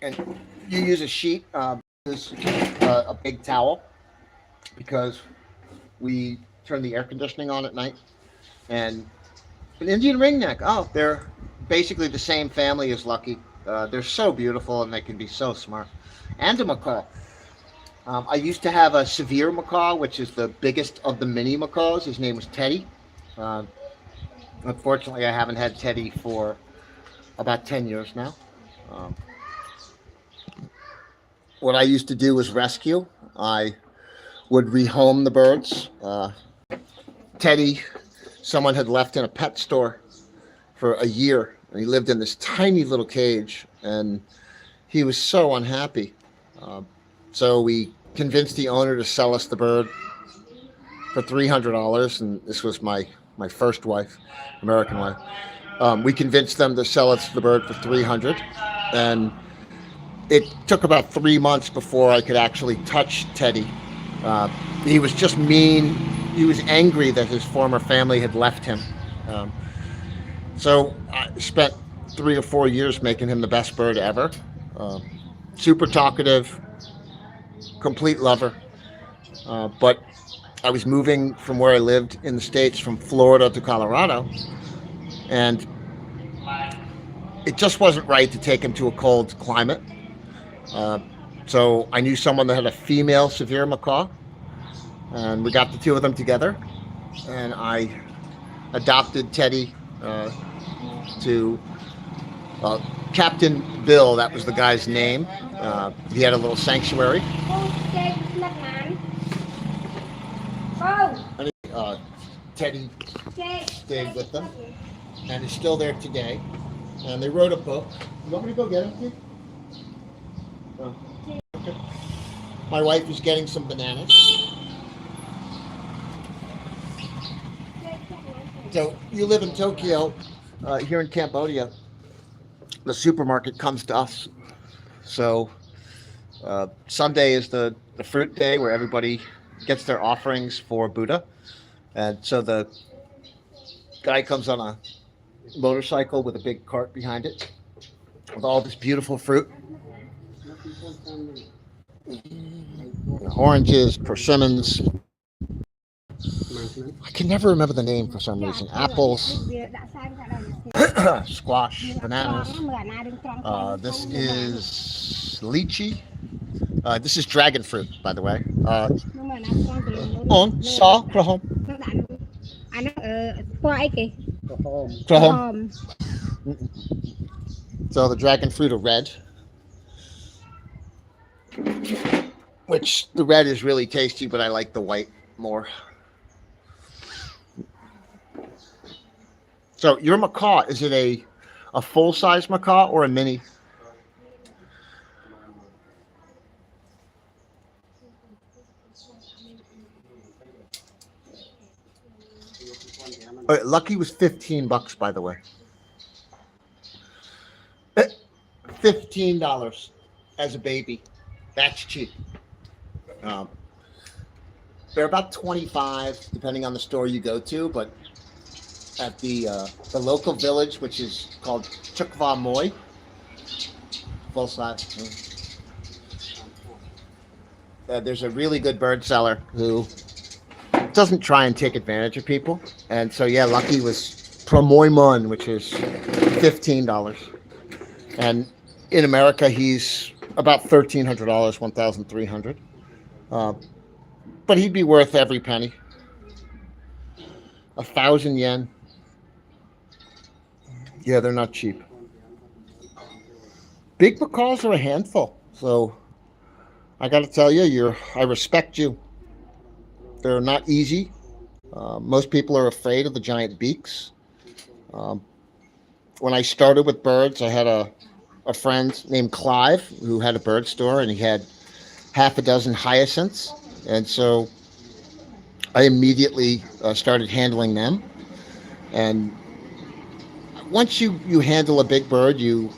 [SPEAKER 1] And you use a sheet, a big towel, because we turn the air conditioning on at night. And an Indian ringneck, oh, they're basically the same family as Lucky. They're so beautiful, and they can be so smart. And a macaw. I used to have a severe macaw, which is the biggest of the mini macaws. His name was Teddy. Unfortunately, I haven't had Teddy for about 10 years now. What I used to do was rescue. I would rehome the birds. Teddy, someone had left in a pet store for a year, and he lived in this tiny little cage, and he was so unhappy. So we convinced the owner to sell us the bird for $300, and this was my first wife, American wife. We convinced them to sell us the bird for 300, and it took about 3 months before I could actually touch Teddy. He was just mean. He was angry that his former family had left him. Um, so I spent 3 or 4 years making him the best bird ever. Um, Super talkative, complete lover. But I was moving from where I lived in the States, from Florida to Colorado, and it just wasn't right to take him to a cold climate. Uh, so I knew someone that had a female severe macaw, and we got the two of them together, and I adopted Teddy to Captain Bill. That was the guy's name. He had a little sanctuary. And Teddy stayed with them, and is still there today. And they wrote a book. You want me to go get him, Steve? Oh, okay. My wife is getting some bananas. So you live in Tokyo. Here in Cambodia, the supermarket comes to us. So Sunday is the fruit day where everybody gets their offerings for Buddha. And so the guy comes on a motorcycle with a big cart behind it with all this beautiful fruit. Oranges, persimmons. I can never remember the name for some reason. Apples, squash, bananas. This is lychee. This is dragon fruit, by the way. On saw krahom. Krahom. So the dragon fruit are red, which the red is really tasty, but I like the white more. So your macaw, is it a full-size macaw or a mini? Lucky was $15, by the way. $15 as a baby. That's cheap. They're about $25, depending on the store you go to, but at the local village, which is called Chukva Moy, full size. There's a really good bird seller who doesn't try and take advantage of people, and so yeah, Lucky was Promoimon, which is $15, and in America he's about $1,300, $1,300, but he'd be worth every penny. 1,000 yen. Yeah, they're not cheap. Big macaws are a handful, so I got to tell you, I respect you. They're not easy. Most people are afraid of the giant beaks. When I started with birds, I had a friend named Clive who had a bird store, and he had half a dozen hyacinths, and so I immediately started handling them. And once you handle a big bird, you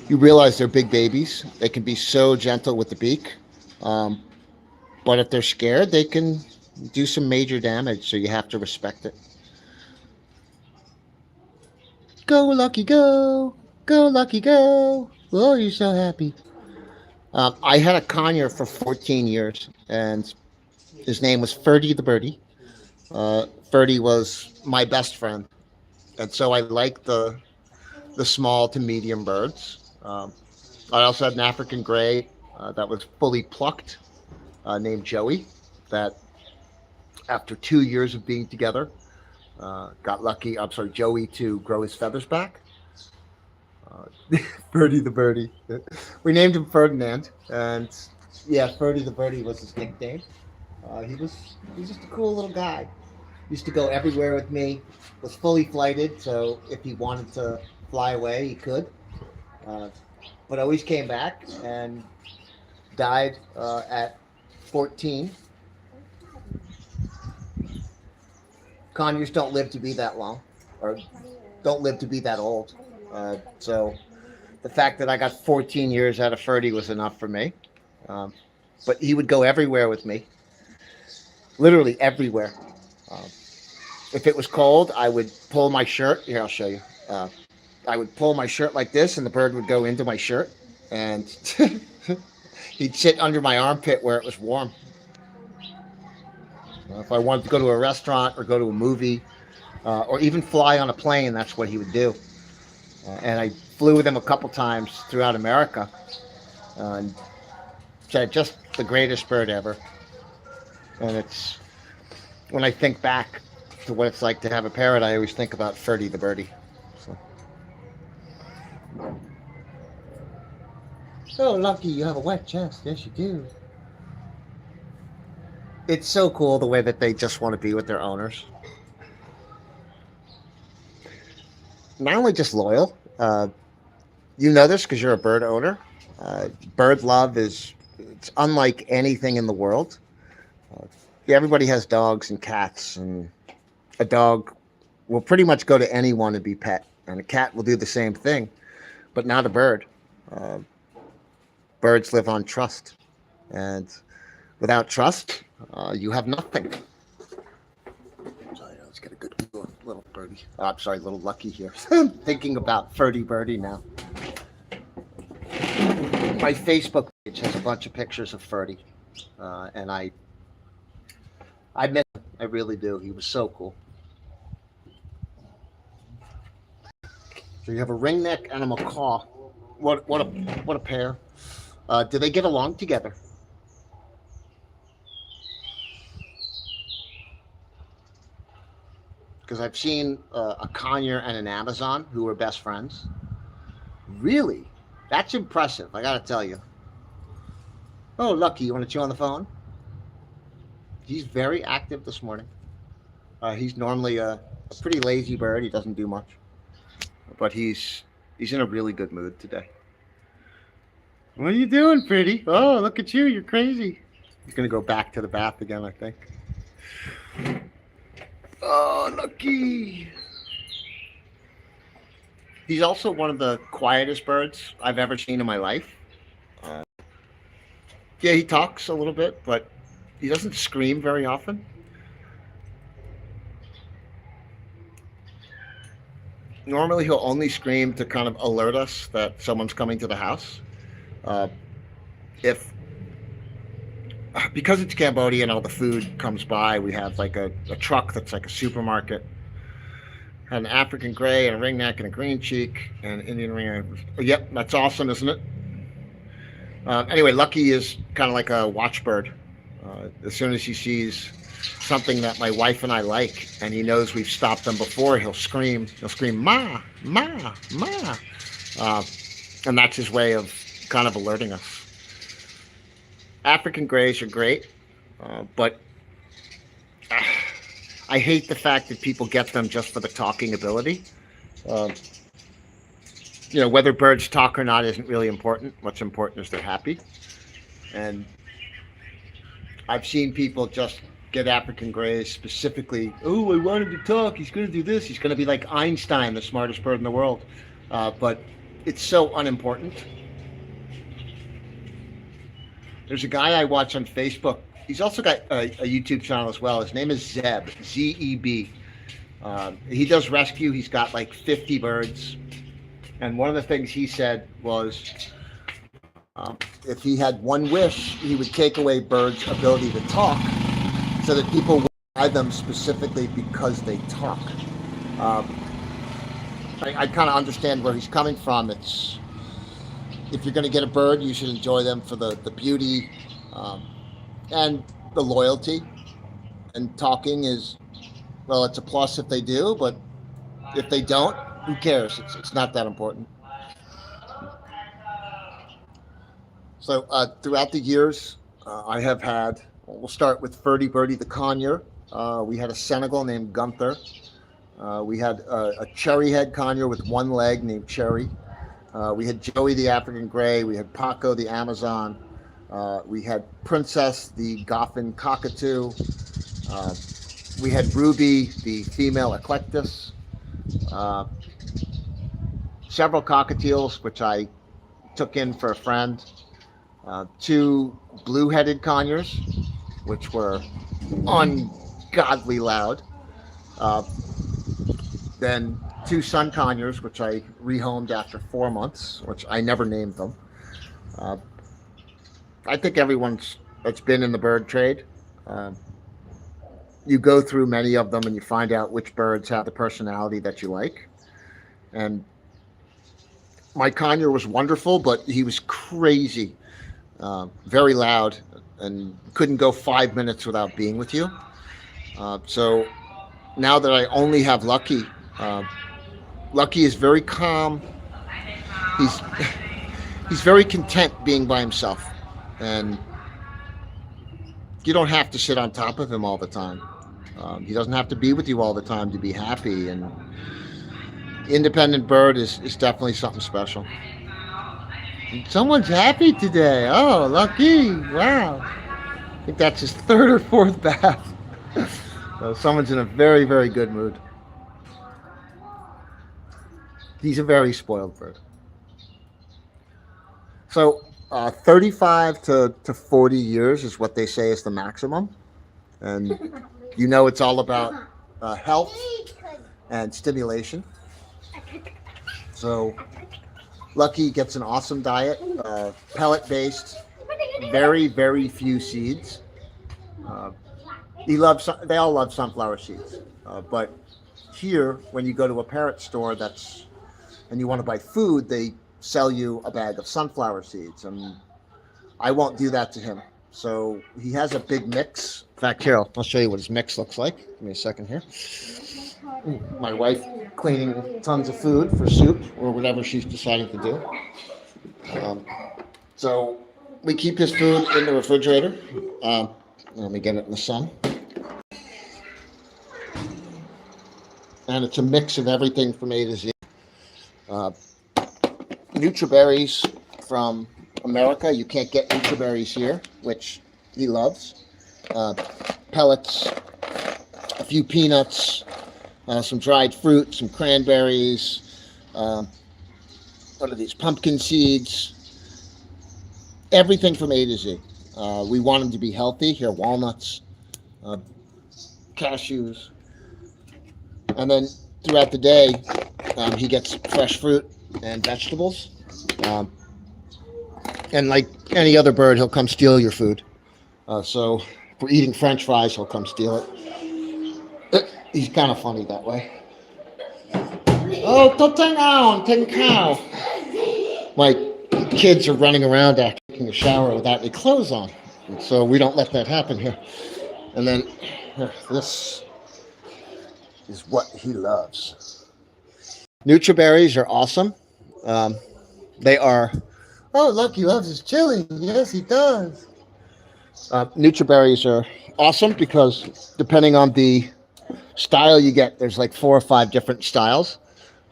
[SPEAKER 1] realize they're big babies. They can be so gentle with the beak, but if they're scared, they can do some major damage, so you have to respect it. Go, Lucky, go! Go, Lucky, go! Oh, you're so happy. I had a conure for 14 years, and his name was Ferdy the Birdie. Ferdy was my best friend, and so I liked the small to medium birds. I also had an African gray that was fully plucked, named Joey, that after 2 years of being together, Joey to grow his feathers back. Ferdy the Birdie. We named him Ferdinand, and yeah, Ferdy the Birdie was his nickname. He was just a cool little guy. Used to go everywhere with me. Was fully flighted, so if he wanted to fly away, he could. But always came back, and died at 14. Conures don't live to be that long, or don't live to be that old. So the fact that I got 14 years out of Ferdy was enough for me. Um, but he would go everywhere with me, literally everywhere. Um, if it was cold, I would pull my shirt. Here, I'll show you. I would pull my shirt like this, and the bird would go into my shirt, and he'd sit under my armpit where it was warm. If I wanted to go to a restaurant or go to a movie, or even fly on a plane, that's what he would do. And I flew with him a couple times throughout America. And just the greatest bird ever. And it's, when I think back to what it's like to have a parrot, I always think about Ferdy the birdie. So Lucky, you have a wet chest. Yes, you do. It's so cool the way that they just want to be with their owners. Not only just loyal, you know this because you're a bird owner. Bird love it's unlike anything in the world. Everybody has dogs and cats, and a dog will pretty much go to anyone and be pet, and a cat will do the same thing, but not a bird. Birds live on trust, and without trust, you have nothing. Sorry, let's get a good little birdie. Oh, I'm sorry, little Lucky here. I'm thinking about Ferdy Birdie now. My Facebook page has a bunch of pictures of Ferdy, and I miss him. I really do. He was so cool. So you have a ringneck and a macaw. What a pair. Do they get along together? Because I've seen a conure and an Amazon who are best friends. Really? That's impressive, I gotta tell you. Oh, Lucky, you want to chew on the phone? He's very active this morning. He's normally a pretty lazy bird. He doesn't do much. But he's in a really good mood today. What are you doing, pretty? Oh, look at you. You're crazy. He's going to go back to the bath again, I think. Oh, Lucky. He's also one of the quietest birds I've ever seen in my life. Yeah, he talks a little bit, but he doesn't scream very often. Normally, he'll only scream to kind of alert us that someone's coming to the house. Because it's Cambodia and all the food comes by, we have like a truck that's like a supermarket. An African gray and a ringneck and a green cheek and an Indian ring. Yep, that's awesome, isn't it? Anyway, Lucky is kind of like a watchbird. As soon as he sees something that my wife and I like, and he knows we've stopped them before, he'll scream. He'll scream, "Ma, ma, ma," and that's his way of kind of alerting us. African grays are great, but I hate the fact that people get them just for the talking ability. Whether birds talk or not isn't really important. What's important is they're happy. And I've seen people just get African grays specifically. Oh, I want him to talk. He's going to do this. He's going to be like Einstein, the smartest bird in the world. But it's so unimportant. There's a guy I watch on Facebook. He's also got a YouTube channel as well. His name is Zeb, Z-E-B. He does rescue. He's got like 50 birds. And one of the things he said was, if he had one wish, he would take away birds' ability to talk so that people would buy them specifically because they talk. I kind of understand where he's coming from. It's, if you're going to get a bird, you should enjoy them for the beauty and the loyalty. And talking is, well, it's a plus if they do, but if they don't, who cares? It's not that important. So throughout the years, I have had, we'll start with Ferdy Birdie the conure. We had a Senegal named Gunther. We had a cherry head conure with one leg named Cherry. We had Joey the African gray. We had Paco the Amazon. We had Princess, the Goffin cockatoo. We had Ruby, the female eclectus. Uh, Several cockatiels, which I took in for a friend. Two blue-headed conures, which were ungodly loud. Uh, then two sun conures, which I rehomed after 4 months, which I never named them. I think everyone's that's been in the bird trade. Uh, you go through many of them and you find out which birds have the personality that you like. And my conure was wonderful, but he was crazy, very loud, and couldn't go 5 minutes without being with you. So now that I only have Lucky, Lucky is very calm. He's he's very content being by himself, and you don't have to sit on top of him all the time. He doesn't have to be with you all the time to be happy. And independent bird is definitely something special. Someone's happy today. Oh, Lucky! Wow. I think that's his third or fourth bath. So someone's in a very, very good mood. He's a very spoiled bird. So 35 to 40 years is what they say is the maximum. And you know it's all about health and stimulation. So Lucky gets an awesome diet, pellet-based, very, very few seeds. They all love sunflower seeds. But here, when you go to a parrot store and you want to buy food, they sell you a bag of sunflower seeds. And I won't do that to him. So he has a big mix. In fact, here, I'll show you what his mix looks like. Give me a second here. My wife cleaning tons of food for soup or whatever she's deciding to do. So we keep his food in the refrigerator. Let me get it in the sun. And it's a mix of everything from A to Z. Nutriberries from America. You can't get nutriberries here, which he loves. Pellets, a few peanuts, some dried fruit, some cranberries. What are these? Pumpkin seeds. Everything from A to Z. We want him to be healthy. Here, walnuts, cashews. And then throughout the day, he gets fresh fruit and vegetables. And like any other bird, he'll come steal your food. So if we're eating French fries, he'll come steal it. He's kind of funny that way. Oh, take cow. My kids are running around after taking a shower without any clothes on. And so we don't let that happen here. And then this is what he loves. Nutriberries are awesome. They are... Oh, Lucky loves his chili. Yes, he does. Nutriberries are awesome because depending on the style you get, there's like 4 or 5 different styles.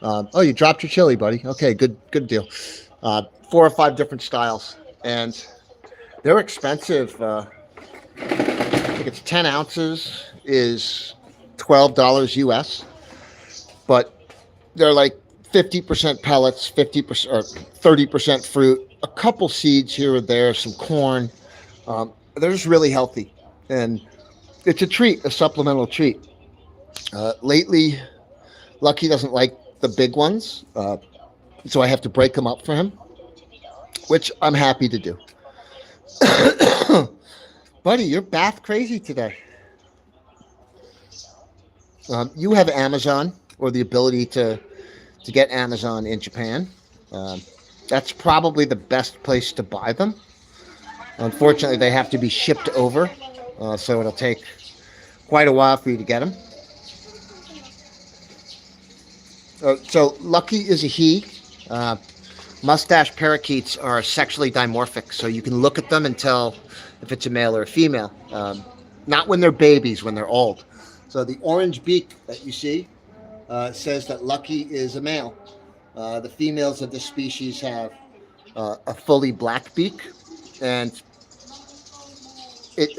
[SPEAKER 1] Oh, you dropped your chili, buddy. Okay, good deal. 4 or 5 different styles. And they're expensive. I think it's 10 ounces is $12 US. But they're like 50% pellets, 50% or 30% fruit, a couple seeds here or there, some corn. They're just really healthy, and it's a treat, a supplemental treat. Lately, Lucky doesn't like the big ones, so I have to break them up for him, which I'm happy to do. Buddy, you're bath crazy today. You have Amazon, or the ability to get Amazon in Japan. That's probably the best place to buy them. Unfortunately, they have to be shipped over, so it'll take quite a while for you to get them. So Lucky is a he. Mustache parakeets are sexually dimorphic, so you can look at them and tell if it's a male or a female. Not when they're babies, when they're old. So the orange beak that you see says that Lucky is a male. The females of this species have a fully black beak, and it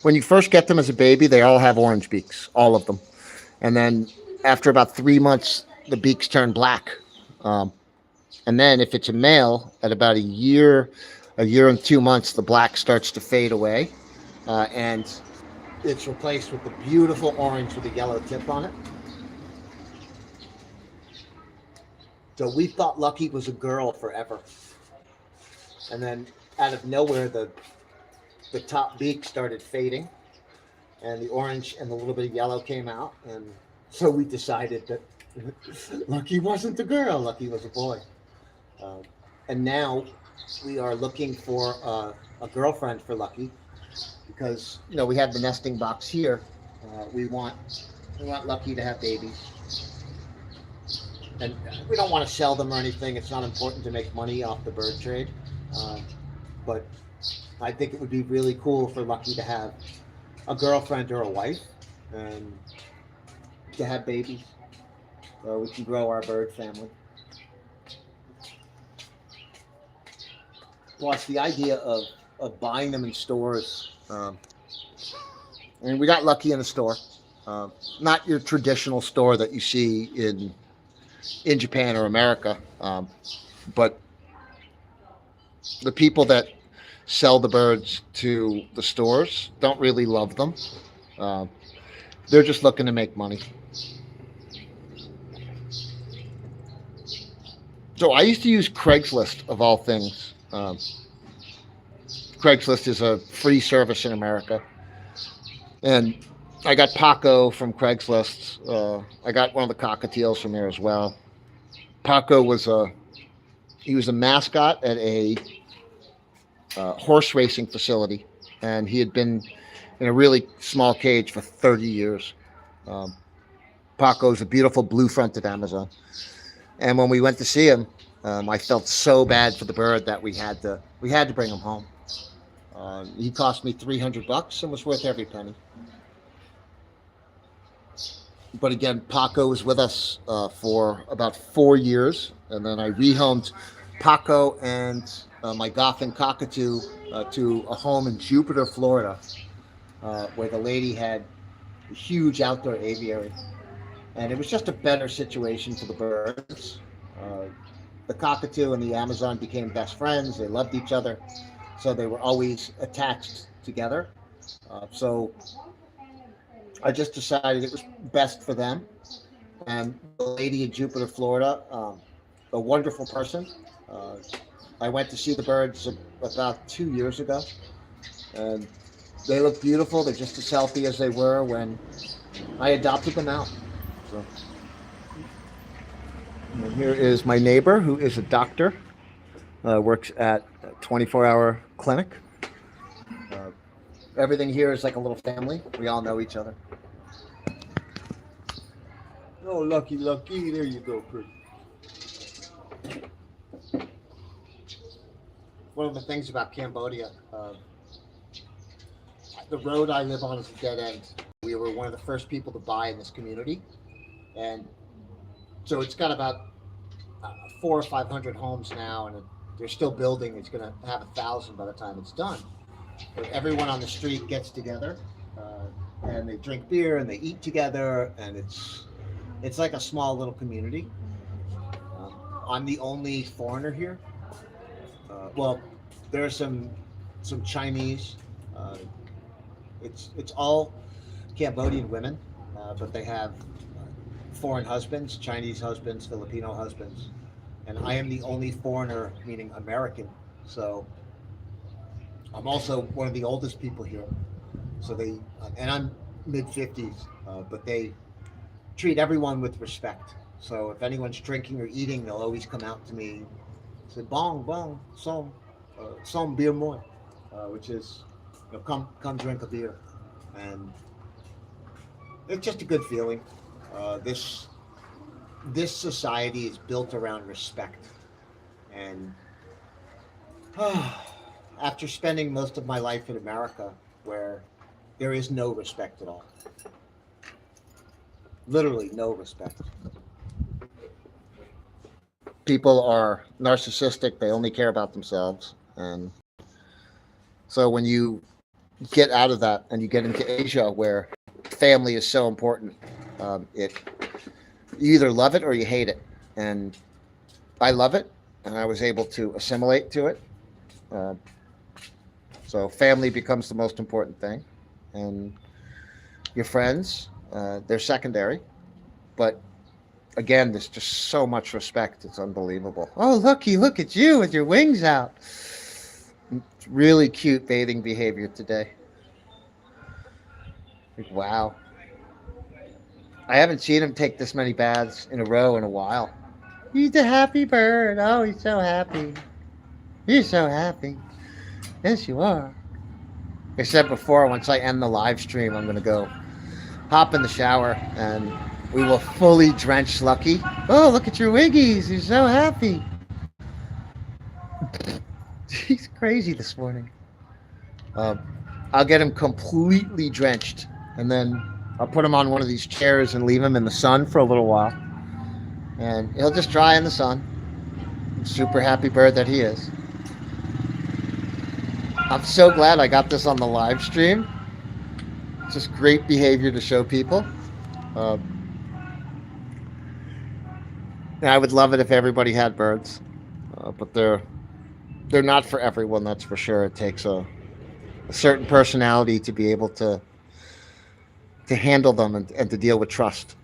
[SPEAKER 1] when you first get them as a baby, they all have orange beaks, all of them, and then after about 3 months, the beaks turn black. Um, and then if it's a male, at about a year and 2 months, the black starts to fade away, and it's replaced with the beautiful orange with a yellow tip on it. So we thought Lucky was a girl forever, and then out of nowhere, the top beak started fading, and the orange and the little bit of yellow came out, and so we decided that Lucky wasn't a girl, Lucky was a boy. Uh, and now we are looking for a girlfriend for Lucky because we have the nesting box here. We want Lucky to have babies, and we don't want to sell them or anything. It's not important to make money off the bird trade, but I think it would be really cool for Lucky to have a girlfriend or a wife and to have babies. So we can grow our bird family. Plus, the idea of buying them in stores. We got Lucky in a store, not your traditional store that you see in Japan or America, but the people that sell the birds to the stores don't really love them. They're just looking to make money. So I used to use Craigslist of all things. Craigslist is a free service in America, and I got Paco from Craigslist. I got one of the cockatiels from there as well. Paco was a mascot at a horse racing facility, and he had been in a really small cage for 30 years. Paco's a beautiful blue-fronted Amazon, and when we went to see him, I felt so bad for the bird that we had to bring him home. He cost me $300 and was worth every penny. But again, Paco was with us for about 4 years, and then I rehomed Paco and my Goffin cockatoo to a home in Jupiter, Florida, where the lady had a huge outdoor aviary, and it was just a better situation for the birds. The cockatoo and the Amazon became best friends. They loved each other, so they were always attached together. So I just decided it was best for them. And the lady in Jupiter, Florida, a wonderful person. I went to see the birds about 2 years ago, and they look beautiful. They're just as healthy as they were when I adopted them out. So, and here is my neighbor, who is a doctor, works at a 24-hour clinic. Everything here is like a little family. We all know each other. Oh, Lucky, Lucky. There you go, pretty. One of the things about Cambodia, the road I live on is a dead end. We were one of the first people to buy in this community. And so it's got about 400 or 500 homes now, and they're still building. It's going to have 1,000 by the time it's done. But everyone on the street gets together, and they drink beer and they eat together, and it's like a small little community. I'm the only foreigner here. Well, there are some Chinese. It's all Cambodian women, but they have foreign husbands, Chinese husbands, Filipino husbands, and I am the only foreigner, meaning American. So I'm also one of the oldest people here. So and I'm mid-50s, but they treat everyone with respect. So if anyone's drinking or eating, they'll always come out to me, say "Bong bong som beer moi," which is come drink a beer, and it's just a good feeling. This society is built around respect, and after spending most of my life in America, where there is no respect at all, literally no respect. People are narcissistic. They only care about themselves, and so when you get out of that and you get into Asia where family is so important. It You either love it or you hate it, and I love it, and I was able to assimilate to it. Uh, so family becomes the most important thing, and your friends, they're secondary. But again, there's just so much respect. It's unbelievable. Oh, looky, look at you with your wings out. It's really cute bathing behavior today. Like, wow. I haven't seen him take this many baths in a row in a while. He's a happy bird. Oh, he's so happy. You're so happy. Yes, you are. Like I said before, once I end the live stream, I'm going to go hop in the shower and we will fully drench Lucky. Oh, look at your wiggies. You're so happy. He's crazy this morning. Um, I'll get him completely drenched, and then I'll put him on one of these chairs and leave him in the sun for a little while. And he'll just dry in the sun. Super happy bird that he is. I'm so glad I got this on the live stream. It's just great behavior to show people. And I would love it if everybody had birds, but they're not for everyone. That's for sure. It takes a certain personality to be able to handle them and to deal with trust.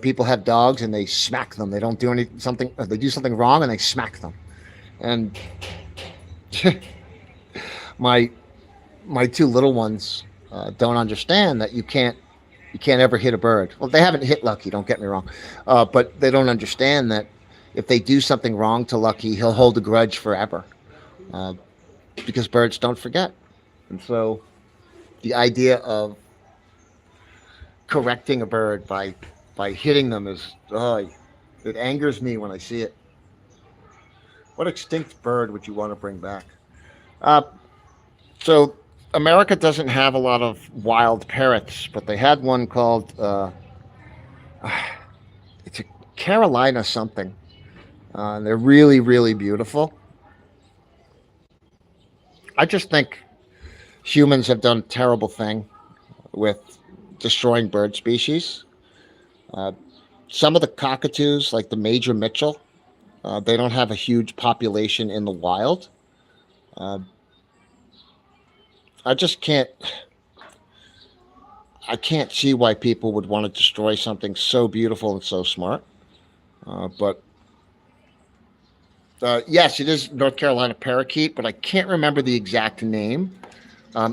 [SPEAKER 1] People have dogs and they smack them. They don't do something. They do something wrong and they smack them. And my two little ones don't understand that you can't ever hit a bird. Well, they haven't hit Lucky. Don't get me wrong, but they don't understand that if they do something wrong to Lucky, he'll hold a grudge forever. Because birds don't forget. And so the idea of correcting a bird by hitting them is, it angers me when I see it. What extinct bird would you want to bring back? So America doesn't have a lot of wild parrots, but they had one called, it's a Carolina something. They're really, really beautiful. I just think humans have done a terrible thing with destroying bird species. Uh, some of the cockatoos, like the Major Mitchell, they don't have a huge population in the wild. Uh, I just can't. I can't see why people would want to destroy something so beautiful and so smart. But yes, it is North Carolina parakeet, but I can't remember the exact name.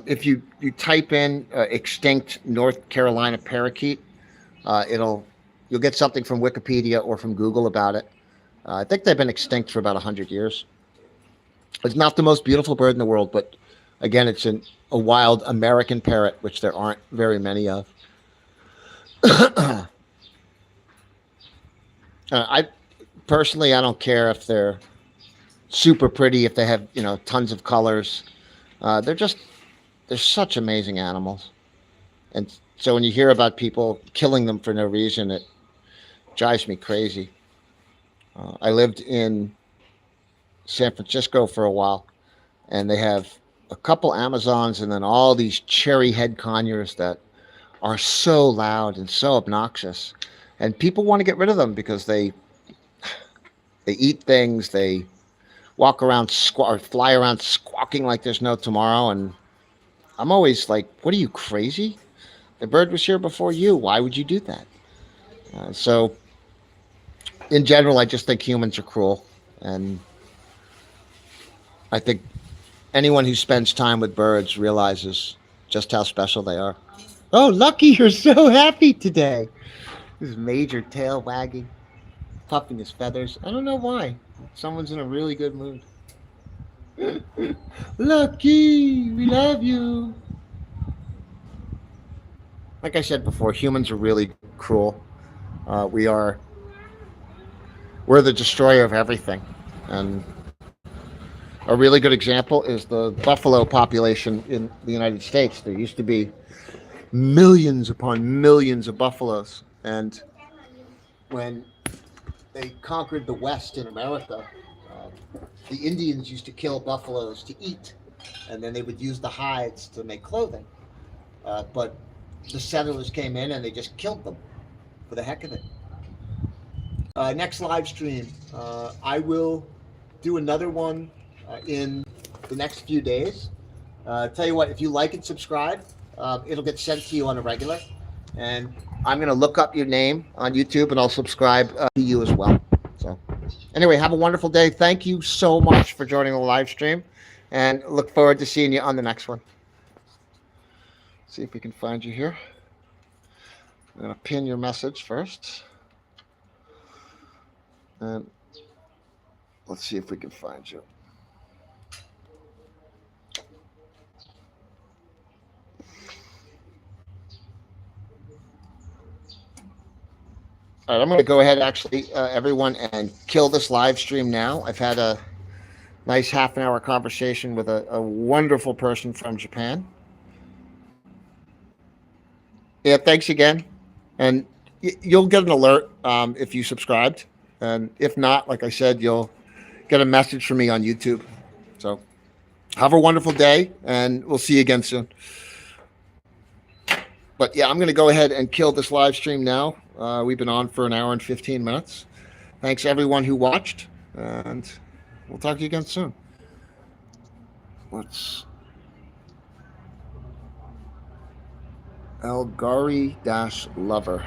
[SPEAKER 1] If you type in extinct North Carolina parakeet, you'll get something from Wikipedia or from Google about it. I think they've been extinct for about 100 years. It's not the most beautiful bird in the world, but again, it's a wild American parrot, which there aren't very many of. I personally, I don't care if they're super pretty, if they have tons of colors. They're such amazing animals, and so when you hear about people killing them for no reason, it drives me crazy. I lived in San Francisco for a while, and they have a couple Amazons and then all these cherry head conures that are so loud and so obnoxious, and people want to get rid of them because they eat things, they walk around or fly around squawking like there's no tomorrow, and I'm always like, what are you, crazy? The bird was here before you. Why would you do that? So in general, I just think humans are cruel, and I think anyone who spends time with birds realizes just how special they are. Oh, Lucky, you're so happy today. His major tail wagging, puffing his feathers. I don't know why. Someone's in a really good mood. Lucky, we love you. Like I said before, humans are really cruel. We're the destroyer of everything. And a really good example is the buffalo population in the United States. There used to be millions upon millions of buffaloes. And when they conquered the West in America, the Indians used to kill buffaloes to eat. and then they would use the hides to make clothing. But the settlers came in and they just killed them for the heck of it. Next live stream, I will do another one in the next few days. Tell you what, if you like and subscribe, it'll get sent to you on a regular. And I'm going to look up your name on YouTube and I'll subscribe to you as well. So, anyway, have a wonderful day. Thank you so much for joining the live stream and look forward to seeing you on the next one. See if we can find you here. I'm going to pin your message first. And let's see if we can find you. All right, I'm going to go ahead, actually, everyone, and kill this live stream now. I've had a nice half-an-hour conversation with a wonderful person from Japan. Yeah, thanks again. And you'll get an alert if you subscribed. And if not, like I said, you'll get a message from me on YouTube. So have a wonderful day, and we'll see you again soon. But yeah, I'm going to go ahead and kill this live stream now. We've been on for an hour and 15 minutes. Thanks everyone who watched, and we'll talk to you again soon. Let's Igari-lover.